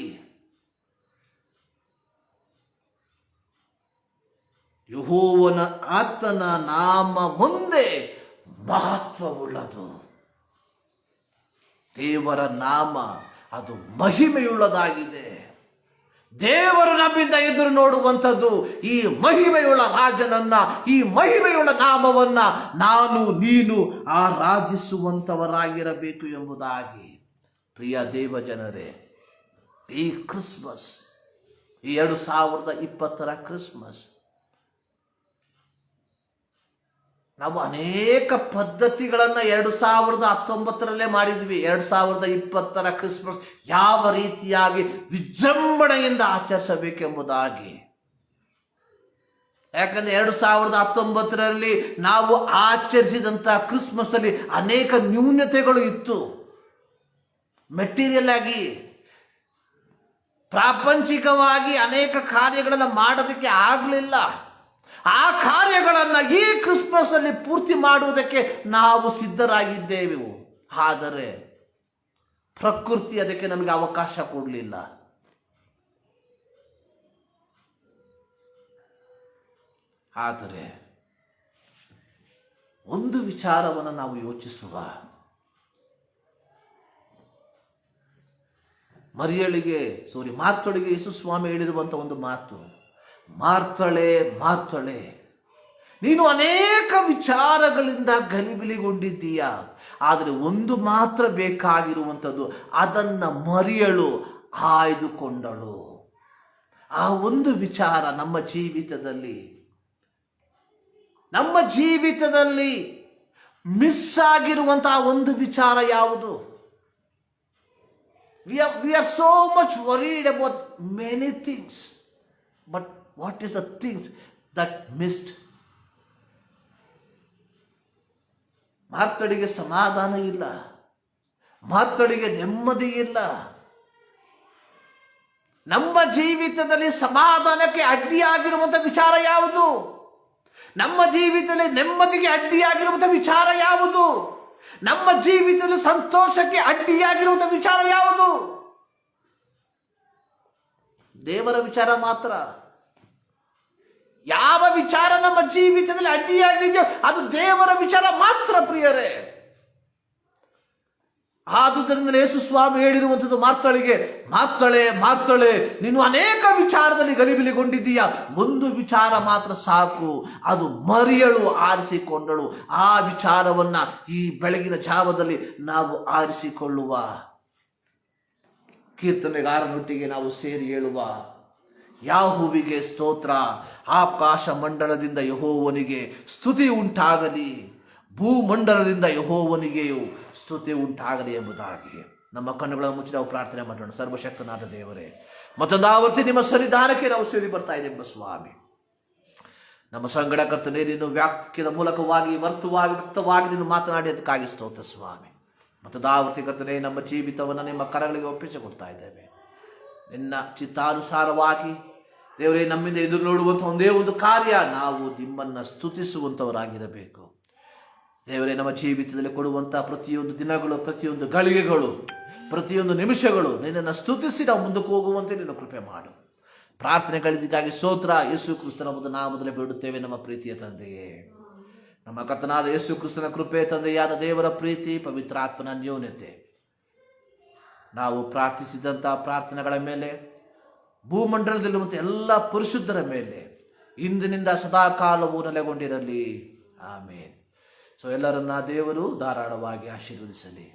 ಯೆಹೋವನ ಆತನ ನಾಮ ಒಂದೇ ಮಹತ್ವವುಳ್ಳದು. ದೇವರ ನಾಮ ಅದು ಮಹಿಮೆಯುಳ್ಳದಾಗಿದೆ. ದೇವರು ನಮ್ಮಿಂದ ಎದುರು ನೋಡುವಂಥದ್ದು ಈ ಮಹಿಮೆಯುಳ್ಳ ರಾಜನನ್ನ, ಈ ಮಹಿಮೆಯುಳ್ಳ ನಾಮವನ್ನ ನಾನು ನೀನು ಆರಾಧಿಸುವಂಥವರಾಗಿರಬೇಕು ಎಂಬುದಾಗಿ. ಪ್ರಿಯ ದೇವ ಜನರೇ, ಈ ಕ್ರಿಸ್ಮಸ್, ಈ 2020 ಕ್ರಿಸ್ಮಸ್, ನಾವು ಅನೇಕ ಪದ್ಧತಿಗಳನ್ನು 2019 ಮಾಡಿದ್ವಿ. 2020 ಕ್ರಿಸ್ಮಸ್ ಯಾವ ರೀತಿಯಾಗಿ ವಿಜೃಂಭಣೆಯಿಂದ ಆಚರಿಸಬೇಕೆಂಬುದಾಗಿ. ಯಾಕಂದ್ರೆ 2019 ನಾವು ಆಚರಿಸಿದಂಥ ಕ್ರಿಸ್ಮಸ್ ಅಲ್ಲಿ ಅನೇಕ ನ್ಯೂನತೆಗಳು ಇತ್ತು. ಮೆಟೀರಿಯಲ್ ಆಗಿ, ಪ್ರಾಪಂಚಿಕವಾಗಿ ಅನೇಕ ಕಾರ್ಯಗಳನ್ನು ಮಾಡೋದಕ್ಕೆ ಆಗಲಿಲ್ಲ. ಆ ಕಾರ್ಯಗಳನ್ನು ಈ ಕ್ರಿಸ್ಮಸ್ ಅಲ್ಲಿ ಪೂರ್ತಿ ಮಾಡುವುದಕ್ಕೆ ನಾವು ಸಿದ್ಧರಾಗಿದ್ದೇವೆ. ಆದರೆ ಪ್ರಕೃತಿ ಅದಕ್ಕೆ ನಮಗೆ ಅವಕಾಶ ಕೊಡಲಿಲ್ಲ. ಆದರೆ ಒಂದು ವಿಚಾರವನ್ನು ನಾವು ಯೋಚಿಸುವ, ಮಾರ್ತಳಿಗೆ ಯೇಸು ಸ್ವಾಮಿ ಹೇಳಿರುವಂಥ ಒಂದು ಮಾತು, ಮಾರ್ತಳೆ ಮಾರ್ತಳೆ, ನೀನು ಅನೇಕ ವಿಚಾರಗಳಿಂದ ಗಲಿಬಿಲಿಗೊಂಡಿದ್ದೀಯ, ಆದರೆ ಒಂದು ಮಾತ್ರ ಬೇಕಾಗಿರುವಂಥದ್ದು, ಅದನ್ನು ಮರಿಯಳು ಆಯ್ದುಕೊಂಡಳು. ಆ ಒಂದು ವಿಚಾರ ನಮ್ಮ ಜೀವಿತದಲ್ಲಿ ಮಿಸ್ ಆಗಿರುವಂತಹ ಒಂದು ವಿಚಾರ ಯಾವುದು? We are so much worried about many things. But what is the things that missed? ಮಾರ್ತಳಿಗೆ ಸಮಾಧಾನ ಇಲ್ಲ, ಮಾರ್ತಳಿಗೆ ನೆಮ್ಮದಿ ಇಲ್ಲ. ನಮ್ಮ ಜೀವಿತದಲ್ಲಿ ಸಮಾಧಾನಕ್ಕೆ ಅಡ್ಡಿಯಾಗಿರುವಂಥ ವಿಚಾರ ಯಾವುದು? ನಮ್ಮ ಜೀವಿತದಲ್ಲಿ ನೆಮ್ಮದಿಗೆ ಅಡ್ಡಿಯಾಗಿರುವಂಥ ವಿಚಾರ ಯಾವುದು? ನಮ್ಮ ಜೀವಿತದಲ್ಲಿ ಸಂತೋಷಕ್ಕೆ ಅಡ್ಡಿಯಾಗಿರುವಂಥ ವಿಚಾರ ಯಾವುದು? ದೇವರ ವಿಚಾರ ಮಾತ್ರ. ಯಾವ ವಿಚಾರ ನಮ್ಮ ಜೀವಿತದಲ್ಲಿ ಅಡ್ಡಿಯಾಗಿದೆಯೋ ಅದು ದೇವರ ವಿಚಾರ ಮಾತ್ರ, ಪ್ರಿಯರೇ. ಆದುದರಿಂದ ಯೇಸು ಸ್ವಾಮಿ ಹೇಳಿರುವಂಥದ್ದು ಮಾರ್ತಳಿಗೆ, ಮಾರ್ತಳೆ ಮಾರ್ತಳೆ, ನೀನು ಅನೇಕ ವಿಚಾರದಲ್ಲಿ ಗಲಿಬಿಲಿಗೊಂಡಿದ್ದೀಯ, ಒಂದು ವಿಚಾರ ಮಾತ್ರ ಸಾಕು, ಅದು ಮರಿಯಳು ಆರಿಸಿಕೊಂಡಳು. ಆ ವಿಚಾರವನ್ನ ಈ ಬೆಳಗಿನ ಜಾವದಲ್ಲಿ ನಾವು ಆರಿಸಿಕೊಳ್ಳುವ, ಕೀರ್ತನೆಗಾರನೊಟ್ಟಿಗೆ ನಾವು ಸೇರಿ ಹೇಳುವ, ಯಾಹುವಿಗೆ ಸ್ತೋತ್ರ, ಆಕಾಶ ಮಂಡಲದಿಂದ ಯೆಹೋವನಿಗೆ ಸ್ತುತಿ ಉಂಟಾಗಲಿ, ಭೂಮಂಡಲದಿಂದ ಯೆಹೋವನಿಗೆಯೂ ಸ್ತುತಿ ಉಂಟಾಗಲಿ ಎಂಬುದಾಗಿ. ನಮ್ಮ ಕಣ್ಣುಗಳನ್ನು ಮುಚ್ಚಿ ನಾವು ಪ್ರಾರ್ಥನೆ ಮಾಡೋಣ. ಸರ್ವಶಕ್ತನಾದ ದೇವರೇ, ಮತ್ತೊಂದಾವರ್ತಿ ನಿಮ್ಮ ಸನ್ನಿಧಾನಕ್ಕೆ ನಾವು ಸೇರಿ ಬರ್ತಾ ಇದ್ದೇವೆ ಸ್ವಾಮಿ. ನಮ್ಮ ಸಂಗಡ ಕರ್ತನೇ, ನೀನು ವಾಕ್ಯದ ಮೂಲಕವಾಗಿ ವ್ಯಕ್ತವಾಗಿ ನೀನು ಮಾತನಾಡಿ ಅದಕ್ಕಾಗಿ ಸ್ತೋತ್ರ ಸ್ವಾಮಿ. ಮತ್ತೊಂದಾವರ್ತಿ ಕರ್ತನೇ, ನಮ್ಮ ಜೀವಿತವನ್ನು ನಿಮ್ಮ ಕರಗಳಿಗೆ ಒಪ್ಪಿಸಿಕೊಡ್ತಾ ಇದ್ದೇವೆ. ನಿನ್ನ ಚಿತ್ತಾನುಸಾರವಾಗಿ ದೇವರೇ, ನಮ್ಮಿಂದ ಎದುರು ನೋಡುವಂಥ ಒಂದೇ ಒಂದು ಕಾರ್ಯ, ನಾವು ನಿಮ್ಮನ್ನು ಸ್ತುತಿಸುವಂಥವರಾಗಿರಬೇಕು. ದೇವರೇ, ನಮ್ಮ ಜೀವಿತದಲ್ಲಿ ಕೊಡುವಂಥ ಪ್ರತಿಯೊಂದು ದಿನಗಳು, ಪ್ರತಿಯೊಂದು ಗಳಿಗೆಗಳು, ಪ್ರತಿಯೊಂದು ನಿಮಿಷಗಳು ನಿನ್ನನ್ನು ಸ್ತುತಿಸಿ ನಾವು ಮುಂದಕ್ಕೆ ಹೋಗುವಂತೆ ನಿನ್ನ ಕೃಪೆ ಮಾಡು. ಪ್ರಾರ್ಥನೆಗಳಿಗಾಗಿ ಸ್ತೋತ್ರ. ಯೇಸು ಕ್ರಿಸ್ತನ ಒಂದು ನಾಮದಲ್ಲಿ ಬೇಡುತ್ತೇವೆ ನಮ್ಮ ಪ್ರೀತಿಯ ತಂದೆಯೇ. ನಮ್ಮ ಕರ್ತನಾದ ಯೇಸು ಕ್ರಿಸ್ತನ ಕೃಪೆ, ತಂದೆಯಾದ ದೇವರ ಪ್ರೀತಿ, ಪವಿತ್ರಾತ್ಮನ ಅನ್ಯೋನ್ಯತೆ ನಾವು ಪ್ರಾರ್ಥಿಸಿದಂಥ ಪ್ರಾರ್ಥನೆಗಳ ಮೇಲೆ, ಭೂಮಂಡಲದಲ್ಲಿರುವಂಥ ಎಲ್ಲ ಪರಿಶುದ್ಧರ ಮೇಲೆ ಇಂದಿನಿಂದ ಸದಾಕಾಲವೂ ನೆಲೆಗೊಂಡಿರಲಿ. ಆಮೇನ್. ಸೊ ಎಲ್ಲರನ್ನ ದೇವರು ಧಾರಾಳವಾಗಿ ಆಶೀರ್ವದಿಸಲಿ.